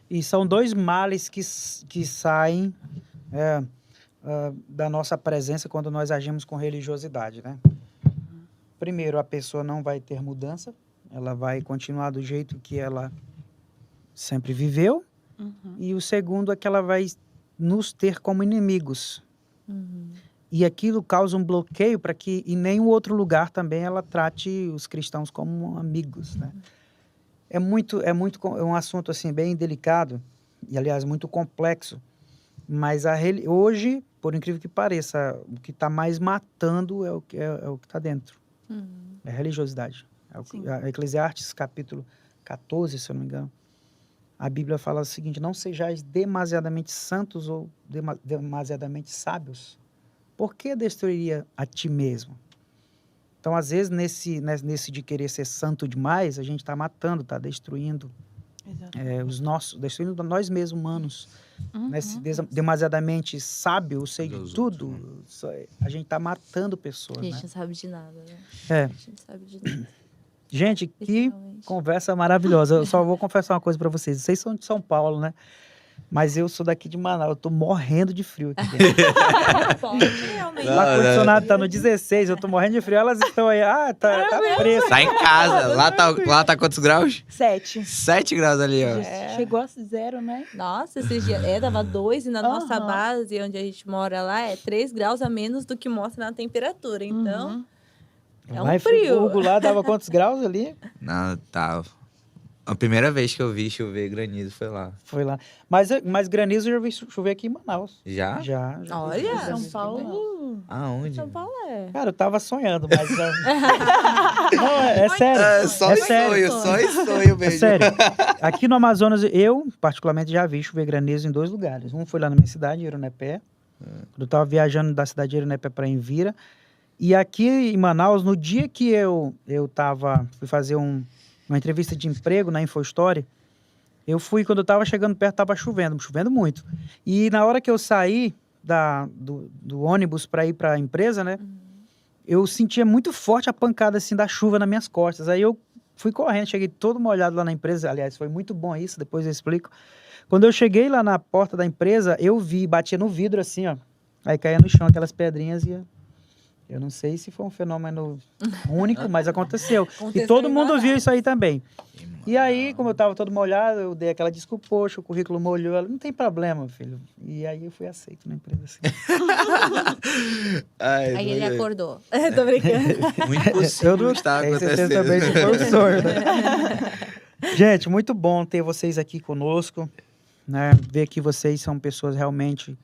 E são dois males que saem da nossa presença quando nós agimos com religiosidade, né? Primeiro, a pessoa não vai ter mudança, ela vai continuar do jeito que ela sempre viveu. E o segundo é que ela vai nos ter como inimigos. E aquilo causa um bloqueio para que em nenhum outro lugar também ela trate os cristãos como amigos, né? É um assunto assim bem delicado e, aliás, muito complexo. Mas hoje, por incrível que pareça, o que está mais matando é o que está dentro. É a religiosidade. A Eclesiastes, capítulo 14, se eu não me engano, a Bíblia fala o seguinte: não sejais demasiadamente santos ou demasiadamente sábios. Por que destruiria a ti mesmo? Então, às vezes, nesse de querer ser santo demais, a gente está matando, está destruindo destruindo nós mesmos, humanos. Nesse demasiadamente sábio, sei de tudo, a gente está matando pessoas. A gente né? não sabe de nada, né? A gente não sabe de nada. Gente, que conversa maravilhosa. Eu só vou confessar uma coisa para vocês. Vocês são de São Paulo, né? Mas eu sou daqui de Manaus, eu tô morrendo de frio aqui dentro. O ar-condicionado tá no 16, eu tô morrendo de frio, elas estão aí, tá fresco. Tá em casa, lá tá quantos graus? 7. 7 graus ali, ó. Chegou a 0, né? Nossa, esses dias, dava 2 e na nossa base, onde a gente mora lá, é 3 graus a menos do que mostra na temperatura, então é um frio. O Hugo lá dava quantos graus ali? Não, tava. A primeira vez que eu vi chover granizo foi lá. Foi lá. Mas granizo eu já vi chover aqui em Manaus. Já? Já. Olha, São Paulo. Aonde? São Paulo Cara, eu tava sonhando, mas... Não, é sério. Só sonho mesmo. É sério. Aqui no Amazonas, eu, particularmente, já vi chover granizo em 2 lugares. Um foi lá na minha cidade, em Ironepé. Quando eu tava viajando da cidade de Ironepé para Envira. E aqui em Manaus, no dia que eu fui fazer uma entrevista de emprego na InfoStory, quando eu tava chegando perto, tava chovendo muito. E na hora que eu saí do ônibus para ir para a empresa, né, eu sentia muito forte a pancada assim da chuva nas minhas costas. Aí eu fui correndo, cheguei todo molhado lá na empresa. Aliás, foi muito bom isso, depois eu explico. Quando eu cheguei lá na porta da empresa, eu batia no vidro assim, ó. Aí caía no chão aquelas pedrinhas e eu não sei se foi um fenômeno único, mas aconteceu. E todo mundo viu isso aí também. E aí, como eu estava todo molhado, eu dei aquela desculpa, poxa, o currículo molhou. Ela, não tem problema, filho. E aí eu fui aceito na empresa assim. Aí ele acordou. Tô brincando. Muito possível está acontecendo. Também foi um sonho, né? Gente, muito bom ter vocês aqui conosco, né? Ver que vocês são pessoas realmente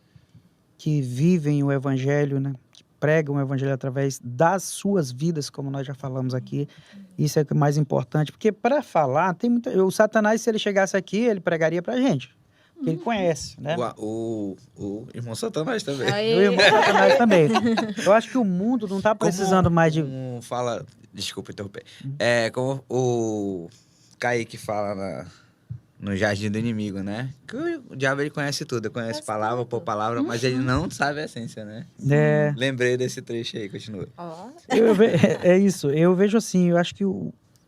que vivem o evangelho, né? Pregam o evangelho através das suas vidas, como nós já falamos aqui. Isso é o mais importante, porque para falar, o Satanás, se ele chegasse aqui, ele pregaria pra gente, porque ele conhece, né? O irmão Satanás também. O irmão Satanás também. Eu acho que o mundo não tá precisando mais de... Desculpa interromper. Como o Kaique fala no jardim do inimigo, né? Que o diabo, ele conhece tudo. Ele conhece palavra por palavra, mas ele não sabe a essência, né? É, Lembrei desse trecho aí, continua. Ó, é isso. Eu vejo assim, eu acho que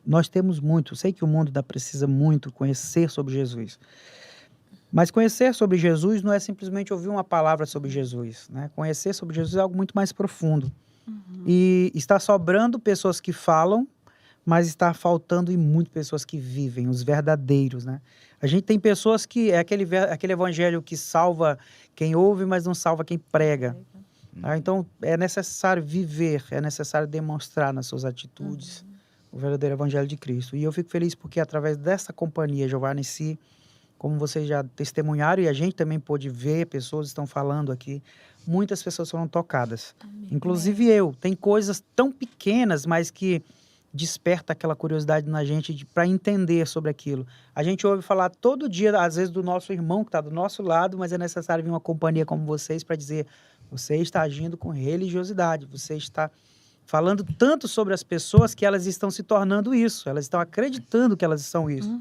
nós temos muito. Eu sei que o mundo ainda precisa muito conhecer sobre Jesus. Mas conhecer sobre Jesus não é simplesmente ouvir uma palavra sobre Jesus, né? Conhecer sobre Jesus é algo muito mais profundo. E está sobrando pessoas que falam, mas está faltando muito pessoas que vivem, os verdadeiros, né? A gente tem pessoas que é aquele evangelho que salva quem ouve, mas não salva quem prega. Tá? Então, é necessário viver, é necessário demonstrar nas suas atitudes o verdadeiro evangelho de Cristo. E eu fico feliz porque através dessa companhia, Jeová Nissi, como vocês já testemunharam, e a gente também pôde ver, pessoas estão falando aqui, muitas pessoas foram tocadas. Inclusive eu. Tem coisas tão pequenas, mas que desperta aquela curiosidade na gente para entender sobre aquilo. A gente ouve falar todo dia, às vezes, do nosso irmão que está do nosso lado, mas é necessário vir uma companhia como vocês para dizer: você está agindo com religiosidade, você está falando tanto sobre as pessoas que elas estão se tornando isso, elas estão acreditando que elas são isso,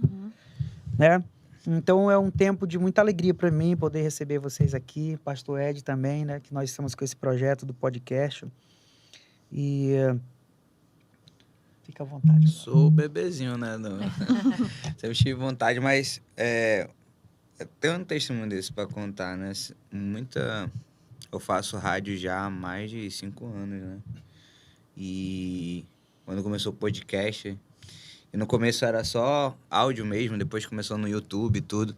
né? Então é um tempo de muita alegria para mim poder receber vocês aqui, Pastor Ed também, né? Que nós estamos com esse projeto do podcast. E fica à vontade. Sou bebezinho, né? Sempre tive vontade, mas tem um testemunho desse para contar, né? Eu faço rádio já há mais de 5 anos, né? E quando começou o podcast, e no começo era só áudio mesmo, depois começou no YouTube e tudo.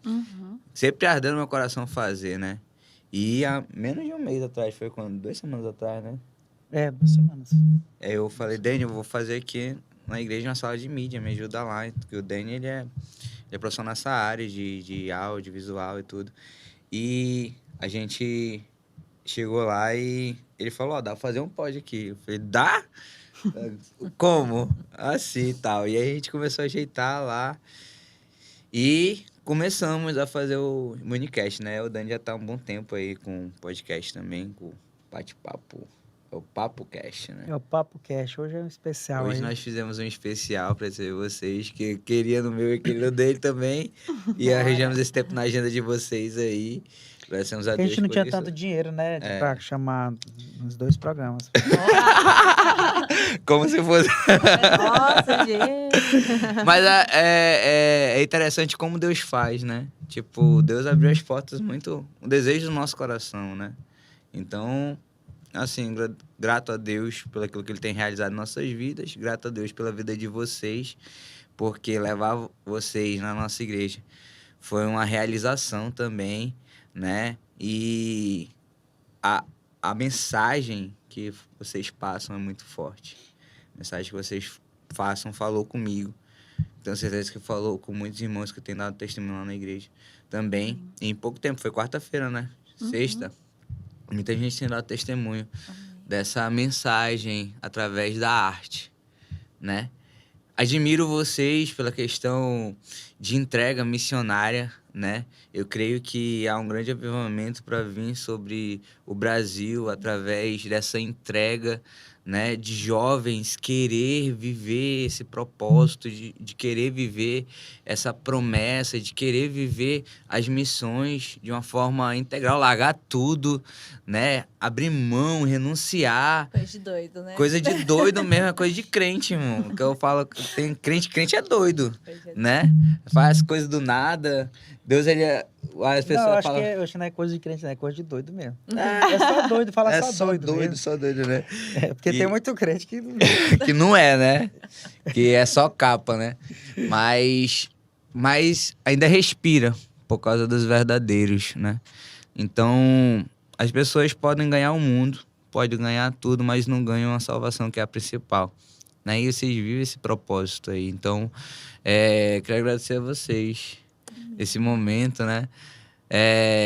Sempre ardendo no meu coração fazer, né? E há menos de um mês atrás, foi quando? 2 semanas atrás, né? 2 semanas. Aí eu falei: Dani, eu vou fazer aqui na igreja uma sala de mídia, me ajuda lá. Porque o Dani, ele é profissional nessa área de áudio, visual e tudo. E a gente chegou lá e ele falou: dá pra fazer um pod aqui. Eu falei: dá? Como? Assim e tal. E aí a gente começou a ajeitar lá e começamos a fazer o Monicast, né? O Dani já tá há um bom tempo aí com o podcast também, com o bate-papo. É o Papo Cast, né? É o Papo Cash. Hoje é um especial Hoje aí. nós fizemos um especial para receber vocês, que eu queria no meu e queria no dele também. E arranjamos esse tempo na agenda de vocês aí. Agradecemos a Porque a Deus gente não por tinha isso. tanto dinheiro, né? Pra chamar uns 2 programas. Como se fosse... nossa, gente. Mas é interessante como Deus faz, né? Tipo, Deus abriu as portas muito... O desejo do nosso coração, né? Então, assim, grato a Deus pelo aquilo que Ele tem realizado em nossas vidas. Grato a Deus pela vida de vocês. Porque levar vocês na nossa igreja foi uma realização também, né? E a mensagem que vocês passam é muito forte. A mensagem que vocês falou comigo. Tenho certeza que falou com muitos irmãos que têm dado testemunho lá na igreja também. E em pouco tempo, foi quarta-feira, né? Sexta. Muita gente tem dado testemunho dessa mensagem através da arte, né? Admiro vocês pela questão de entrega missionária, né? Eu creio que há um grande avivamento para vir sobre o Brasil através dessa entrega, né? De jovens querer viver esse propósito, de querer viver essa promessa, de querer viver as missões de uma forma integral, largar tudo, né? Abrir mão, renunciar. Coisa de doido, né? Coisa de doido mesmo, é coisa de crente, irmão. Que eu falo, tem crente é doido, né? Faz coisas do nada. Deus, ele é... As pessoas Não, eu falam... acho que não é coisa de crente, não é coisa de doido mesmo. É só doido, fala É só doido mesmo. só doido, né? Porque tem muito crente que... Que não é, né? Que é só capa, né? Mas ainda respira por causa dos verdadeiros, né? Então, as pessoas podem ganhar o mundo, podem ganhar tudo, mas não ganham a salvação, que é a principal, né? E vocês vivem esse propósito aí. Então, quero agradecer a vocês esse momento, né?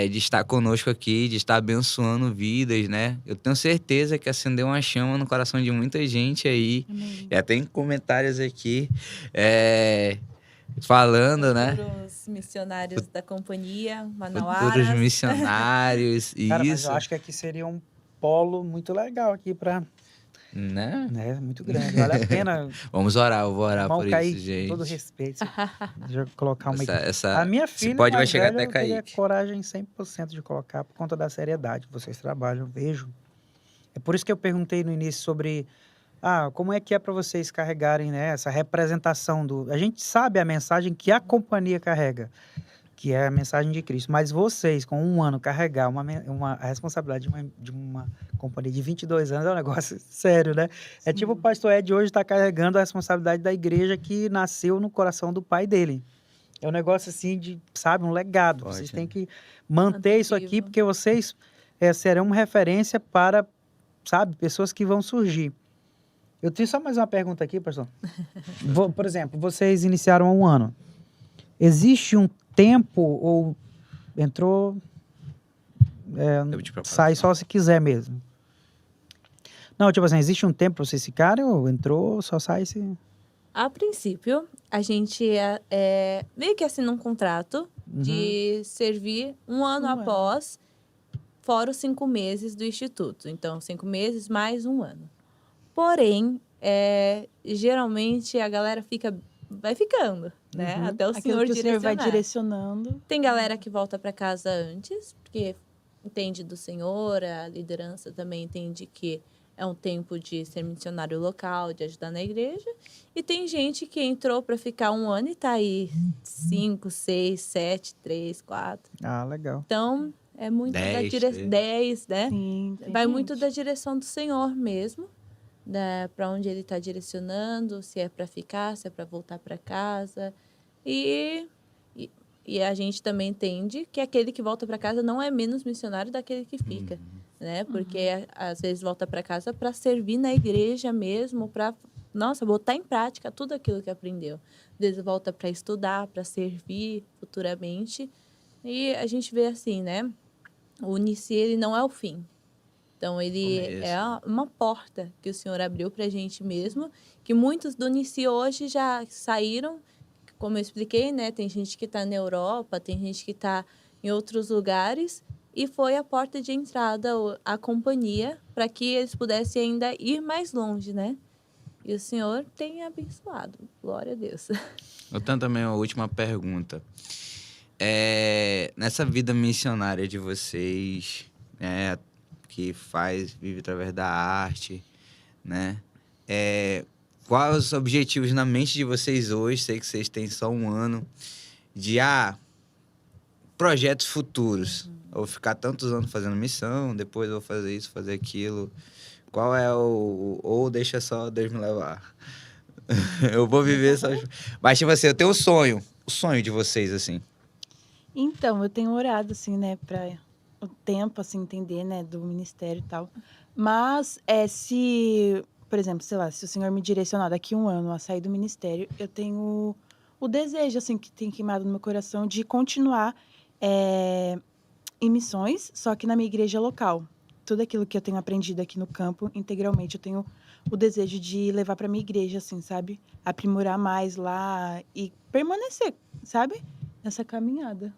De estar conosco aqui, de estar abençoando vidas, né? Eu tenho certeza que acendeu uma chama no coração de muita gente aí. Já tem comentários aqui falando, né? Futuros missionários da companhia, Futuros Manauaras. missionários, Cara, mas isso. eu acho que aqui seria um polo muito legal aqui para Né? né? Muito grande. Vale a pena. Vamos orar, eu vou orar Irmão por Kaique, isso, gente. com todo respeito. Deixa eu colocar uma Essa, A minha esse filha pode vai mais chegar velha, até eu teria Kaique. coragem 100% de colocar por conta da seriedade que vocês trabalham, vejo. É por isso que eu perguntei no início sobre como é que é para vocês carregarem, né, essa representação do... A gente sabe a mensagem que a companhia carrega, que é a mensagem de Cristo, mas vocês, com 1 ano, carregar a responsabilidade de uma companhia de 22 anos é um negócio sério, né? É tipo o pastor Ed hoje está carregando a responsabilidade da igreja que nasceu no coração do pai dele. É um negócio assim de, sabe, um legado. Pode, Vocês né? têm que manter isso aqui, Vivo. porque vocês serão uma referência para, sabe, pessoas que vão surgir. Eu tenho só mais uma pergunta aqui, pastor. Por exemplo, vocês iniciaram há 1 ano. Existe um tempo ou entrou, Tempo de preparação. sai só se quiser mesmo? Não, tipo assim, existe um tempo para vocês ficarem ou entrou, só sai se... A princípio, a gente meio que assina um contrato de servir 1 ano 1 ano. após, fora os 5 meses do Instituto. Então, 5 meses mais 1 ano. Porém, geralmente a galera vai ficando, né? Até o Aquilo senhor que o senhor vai direcionar. direcionando. Tem galera que volta para casa antes, porque entende do Senhor, a liderança também entende que é um tempo de ser missionário local, de ajudar na igreja. E tem gente que entrou para ficar 1 ano e está aí 5, 6, 7, 3, 4. Ah, legal. Então, é muito 10, da direção. 10, né? Sim, tem Vai gente. muito da direção do Senhor mesmo, para onde ele está direcionando, se é para ficar, se é para voltar para casa. E a gente também entende que aquele que volta para casa não é menos missionário daquele que fica, né? Porque às vezes volta para casa para servir na igreja mesmo, para botar em prática tudo aquilo que aprendeu. Às vezes volta para estudar, para servir futuramente. E a gente vê assim, né? O Unici, ele não é o fim. Então, ele é uma porta que o Senhor abriu para a gente mesmo, que muitos do Unici hoje já saíram, como eu expliquei, né? Tem gente que está na Europa, tem gente que está em outros lugares, e foi a porta de entrada, a companhia, para que eles pudessem ainda ir mais longe, né? E o Senhor tem abençoado. Glória a Deus. Eu tenho também uma última pergunta. Nessa vida missionária de vocês, né, que vive através da arte, né? Quais os objetivos na mente de vocês hoje? Sei que vocês têm só 1 ano. De projetos futuros. Eu vou ficar tantos anos fazendo missão, depois eu vou fazer isso, fazer aquilo. Qual é ou deixa só Deus me levar? Eu vou viver só... Mas, tipo assim, eu tenho um sonho. O sonho de vocês, assim. Então, eu tenho orado, assim, né, para o tempo, assim, entender, né, do ministério e tal. Mas, por exemplo, sei lá, se o Senhor me direcionar daqui 1 ano a sair do ministério, eu tenho o desejo, assim, que tem queimado no meu coração de continuar em missões, só que na minha igreja local. Tudo aquilo que eu tenho aprendido aqui no campo, integralmente, eu tenho o desejo de levar para minha igreja, assim, sabe? Aprimorar mais lá e permanecer, sabe? Nessa caminhada.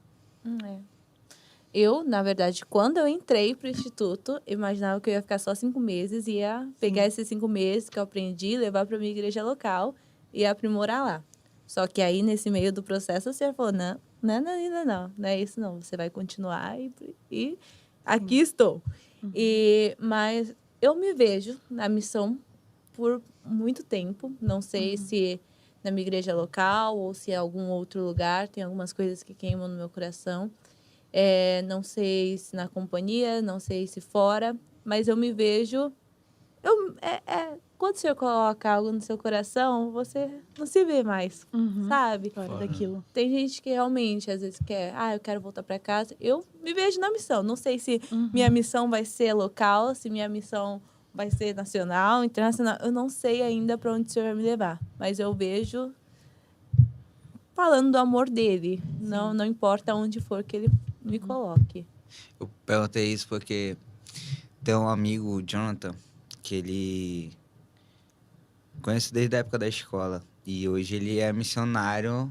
Eu, na verdade, quando eu entrei para o Instituto, imaginava que eu ia ficar só 5 meses, ia pegar esses 5 meses que eu aprendi, levar para minha igreja local e aprimorar lá. Só que aí, nesse meio do processo, o senhor falou, não é isso não, você vai continuar e aqui estou. Mas eu me vejo na missão por muito tempo, não sei se na minha igreja local ou se em algum outro lugar, tem algumas coisas que queimam no meu coração. Não sei se na companhia, não sei se fora, mas eu me vejo... quando o senhor coloca algo no seu coração, você não se vê mais, sabe? Fora daquilo. Tem gente que realmente, às vezes, quer... eu quero voltar para casa. Eu me vejo na missão. Não sei se minha missão vai ser local, se minha missão vai ser nacional, internacional. Eu não sei ainda para onde o senhor vai me levar. Mas eu vejo falando do amor dele. Não importa onde for que ele me coloque. Eu perguntei isso porque tem um amigo, Jonathan, que ele conheço desde a época da escola. E hoje ele é missionário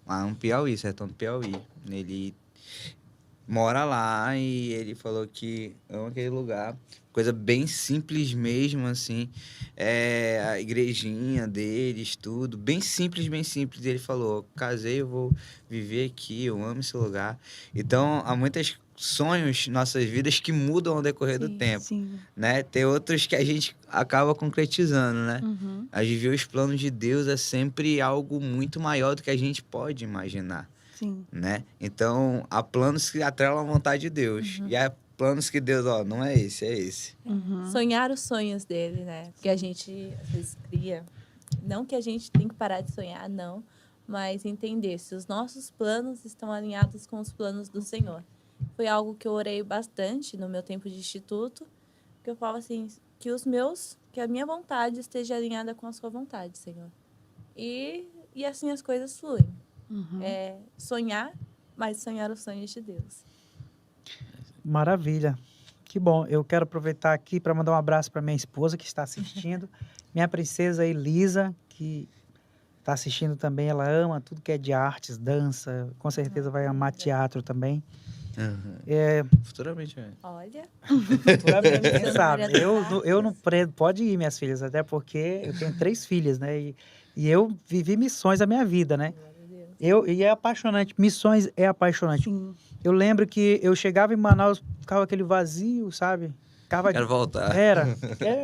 lá no Piauí, sertão do Piauí. Ele mora lá e ele falou que ama aquele lugar. Coisa bem simples mesmo, assim. A igrejinha deles, tudo. Bem simples, bem simples. Ele falou, casei, eu vou viver aqui, eu amo esse lugar. Então, há muitos sonhos em nossas vidas que mudam ao decorrer do Sim. tempo, Sim. né? Tem outros que a gente acaba concretizando, né? Uhum. A viver os planos de Deus é sempre algo muito maior do que a gente pode imaginar, Sim. né? Então, há planos que atrelam a vontade de Deus. E há planos que Deus, ó, não é esse, é esse. Uhum. Sonhar os sonhos dele, né? Porque a gente, às vezes, cria... Não que a gente tem que parar de sonhar, não. Mas entender se os nossos planos estão alinhados com os planos do Senhor. Foi algo que eu orei bastante no meu tempo de instituto. Que eu falava assim, que a minha vontade esteja alinhada com a sua vontade, Senhor. E assim as coisas fluem. Uhum. É sonhar, mas sonhar os sonhos de Deus. Maravilha. Que bom. Eu quero aproveitar aqui para mandar um abraço para minha esposa que está assistindo, minha princesa Elisa, que está assistindo também. Ela ama tudo que é de artes, dança, com certeza vai amar teatro também. Futuramente, Olha, Quem sabe? Vereador Eu não pode ir, minhas filhas, até porque eu tenho 3 filhas, né? E eu vivi missões a minha vida, né? glória a Deus. E é apaixonante. Missões é apaixonante. Sim. Eu lembro que eu chegava em Manaus, ficava aquele vazio, sabe? Ficava... Quero voltar. Era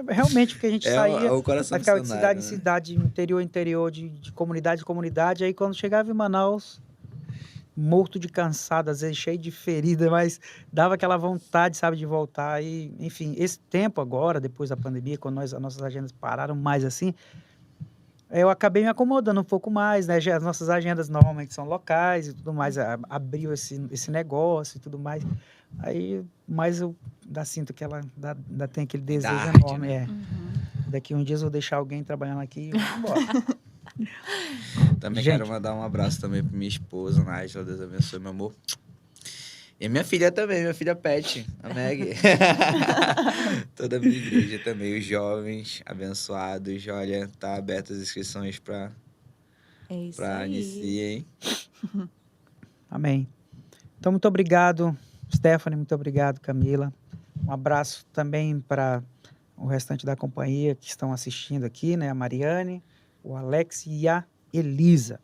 realmente porque a gente saía o coração daquela de missionário, cidade em né? cidade, interior em interior, de comunidade em comunidade. Aí quando chegava em Manaus, morto de cansado, às vezes cheio de ferida, mas dava aquela vontade, sabe, de voltar. E, enfim, esse tempo agora, depois da pandemia, quando as nossas agendas pararam mais assim, eu acabei me acomodando um pouco mais, né? As nossas agendas normalmente são locais e tudo mais, abriu esse negócio e tudo mais. Aí, mas eu ainda sinto que ela ainda tem aquele desejo arte, enorme. né? Daqui uns dias eu vou deixar alguém trabalhando aqui e vamos embora. Também Gente. quero mandar um abraço também pra minha esposa, Nájila. Deus abençoe, meu amor. E a minha filha também, minha filha Pet, a Meg. Toda a minha igreja também, os jovens abençoados. Olha, tá abertas as inscrições pra É isso pra aí. Anicia, hein? Amém. Então, muito obrigado, Stephanie, muito obrigado, Camila. Um abraço também para o restante da companhia que estão assistindo aqui, né? A Mariane, o Alex e a Elisa.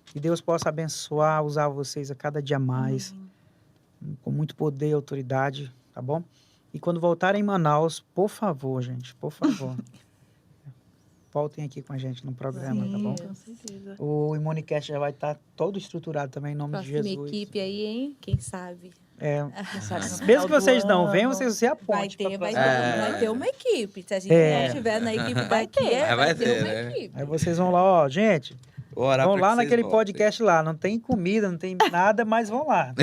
Que Deus possa abençoar, usar vocês a cada dia mais, com muito poder e autoridade, tá bom? E quando voltarem em Manaus, por favor, gente, por favor, voltem aqui com a gente no programa, tá bom? Com certeza. O Imunicast já vai estar todo estruturado também, em nome de Próxima Jesus. equipe aí, hein? Quem sabe? Quem sabe no Mesmo final que vocês do não venham, ano. vocês se Vai aponte. ter, vai ter, É. vai ter uma equipe. Se a gente É. não estiver na equipe daqui, Vai ter ter, uma né? equipe. Aí vocês vão lá, ó, gente, Vou orar vão pra lá que vocês naquele voltem. podcast lá, não tem comida, não tem nada, mas vão lá.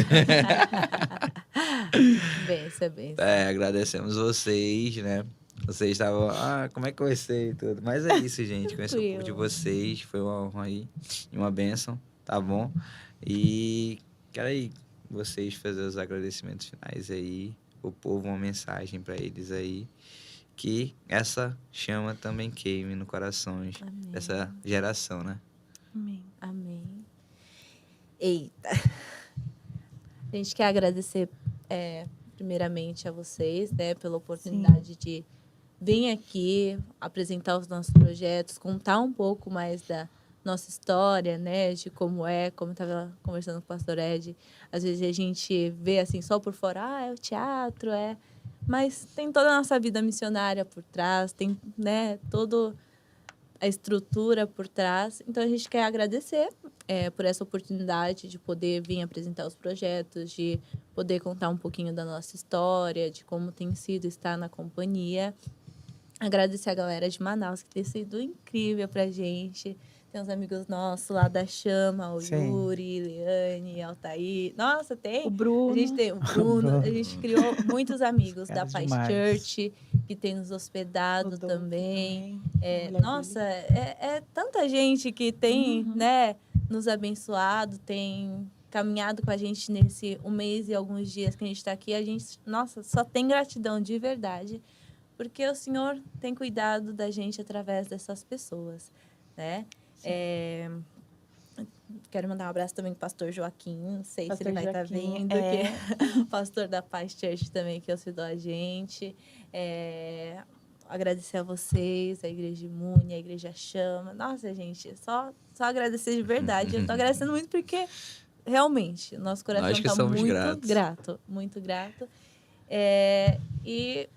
Benção, benção. Agradecemos vocês, né? Vocês estavam, como é que vai ser e tudo. Mas é isso, gente. Conhecer um pouco de vocês. Foi uma honra aí e uma bênção, tá bom? E quero aí vocês fazer os agradecimentos finais aí. O povo, uma mensagem para eles aí. Que essa chama também queime no coração Amém. dessa geração, né? Amém. Amém. Eita. A gente quer agradecer primeiramente a vocês, né, pela oportunidade de vir aqui apresentar os nossos projetos, contar um pouco mais da nossa história, né, de como eu estava conversando com o pastor Ed, às vezes a gente vê assim só por fora, é o teatro, mas tem toda a nossa vida missionária por trás, tem, né, toda a estrutura por trás. Então, a gente quer agradecer por essa oportunidade de poder vir apresentar os projetos, de poder contar um pouquinho da nossa história, de como tem sido estar na companhia. Agradecer a galera de Manaus, que tem sido incrível pra gente. Tem uns amigos nossos lá da Chama, o Sim. Yuri, Leane, Altair. Nossa, tem... O Bruno. A gente tem o Bruno, a gente criou muitos amigos da Caras Paz demais. Church, que tem nos hospedado Rodolfo também. Mulher Nossa, é tanta gente que tem, né, nos abençoado, tem caminhado com a gente nesse um mês e alguns dias que a gente está aqui. A gente, nossa, só tem gratidão de verdade, porque o Senhor tem cuidado da gente através dessas pessoas, né? Quero mandar um abraço também pro pastor Joaquim, não sei se Pastor ele vai estar Joaquim, vendo, que o pastor da Paz Church também que auxiliou a gente. Agradecer a vocês, a Igreja Imune, a Igreja Chama. Nossa, gente, só agradecer de verdade. Eu tô agradecendo muito porque, realmente, o nosso coração Nós que está somos muito gratos. grato, muito grato. E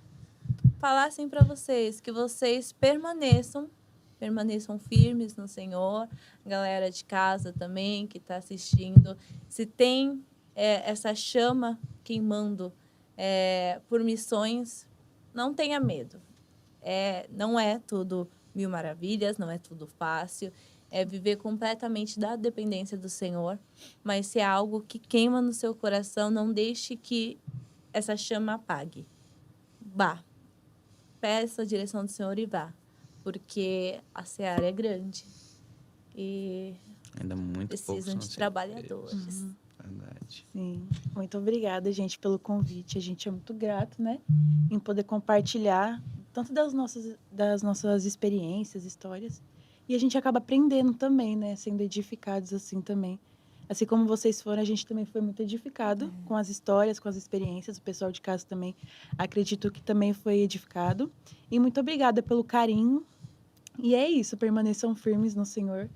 falar assim para vocês, que vocês permaneçam firmes no Senhor, galera de casa também que está assistindo, se tem essa chama queimando por missões, não tenha medo. Não é tudo mil maravilhas, não é tudo fácil, é viver completamente da dependência do Senhor, mas se é algo que queima no seu coração, não deixe que essa chama apague. Vá, peça a direção do Senhor e vá, porque a seara é grande e Ainda muito precisam poucos de trabalhadores. Verdade. Sim, muito obrigada, gente, pelo convite. A gente é muito grato, né, em poder compartilhar tanto das nossas experiências, histórias, e a gente acaba aprendendo também, né, sendo edificados assim também. Assim como vocês foram, a gente também foi muito edificado com as histórias, com as experiências. O pessoal de casa também, acredito que também foi edificado. E muito obrigada pelo carinho. E é isso, permaneçam firmes no Senhor,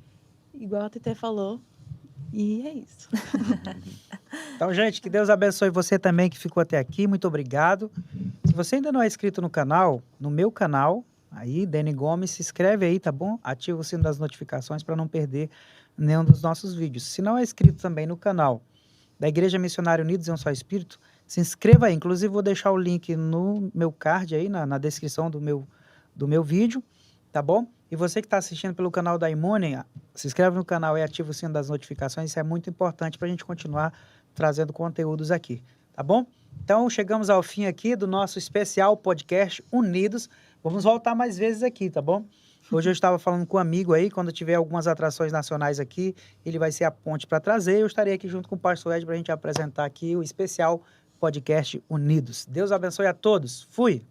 igual a Teté falou. E é isso. Então, gente, que Deus abençoe você também que ficou até aqui. Muito obrigado. Se você ainda não é inscrito no canal, no meu canal, aí, Deni Gomes, se inscreve aí, tá bom? Ativa o sino das notificações para não perder nenhum dos nossos vídeos. Se não é inscrito também no canal da Igreja Missionária Unidos em um Só Espírito, se inscreva aí. Inclusive, vou deixar o link no meu card aí, na descrição do meu vídeo, tá bom? E você que está assistindo pelo canal da Imune, se inscreve no canal e ativa o sino das notificações. Isso é muito importante para a gente continuar trazendo conteúdos aqui, tá bom? Então, chegamos ao fim aqui do nosso especial podcast Unidos. Vamos voltar mais vezes aqui, tá bom? Hoje eu estava falando com um amigo aí, quando tiver algumas atrações nacionais aqui, ele vai ser a ponte para trazer. Eu estarei aqui junto com o pastor Ed para a gente apresentar aqui o especial podcast Unidos. Deus abençoe a todos. Fui!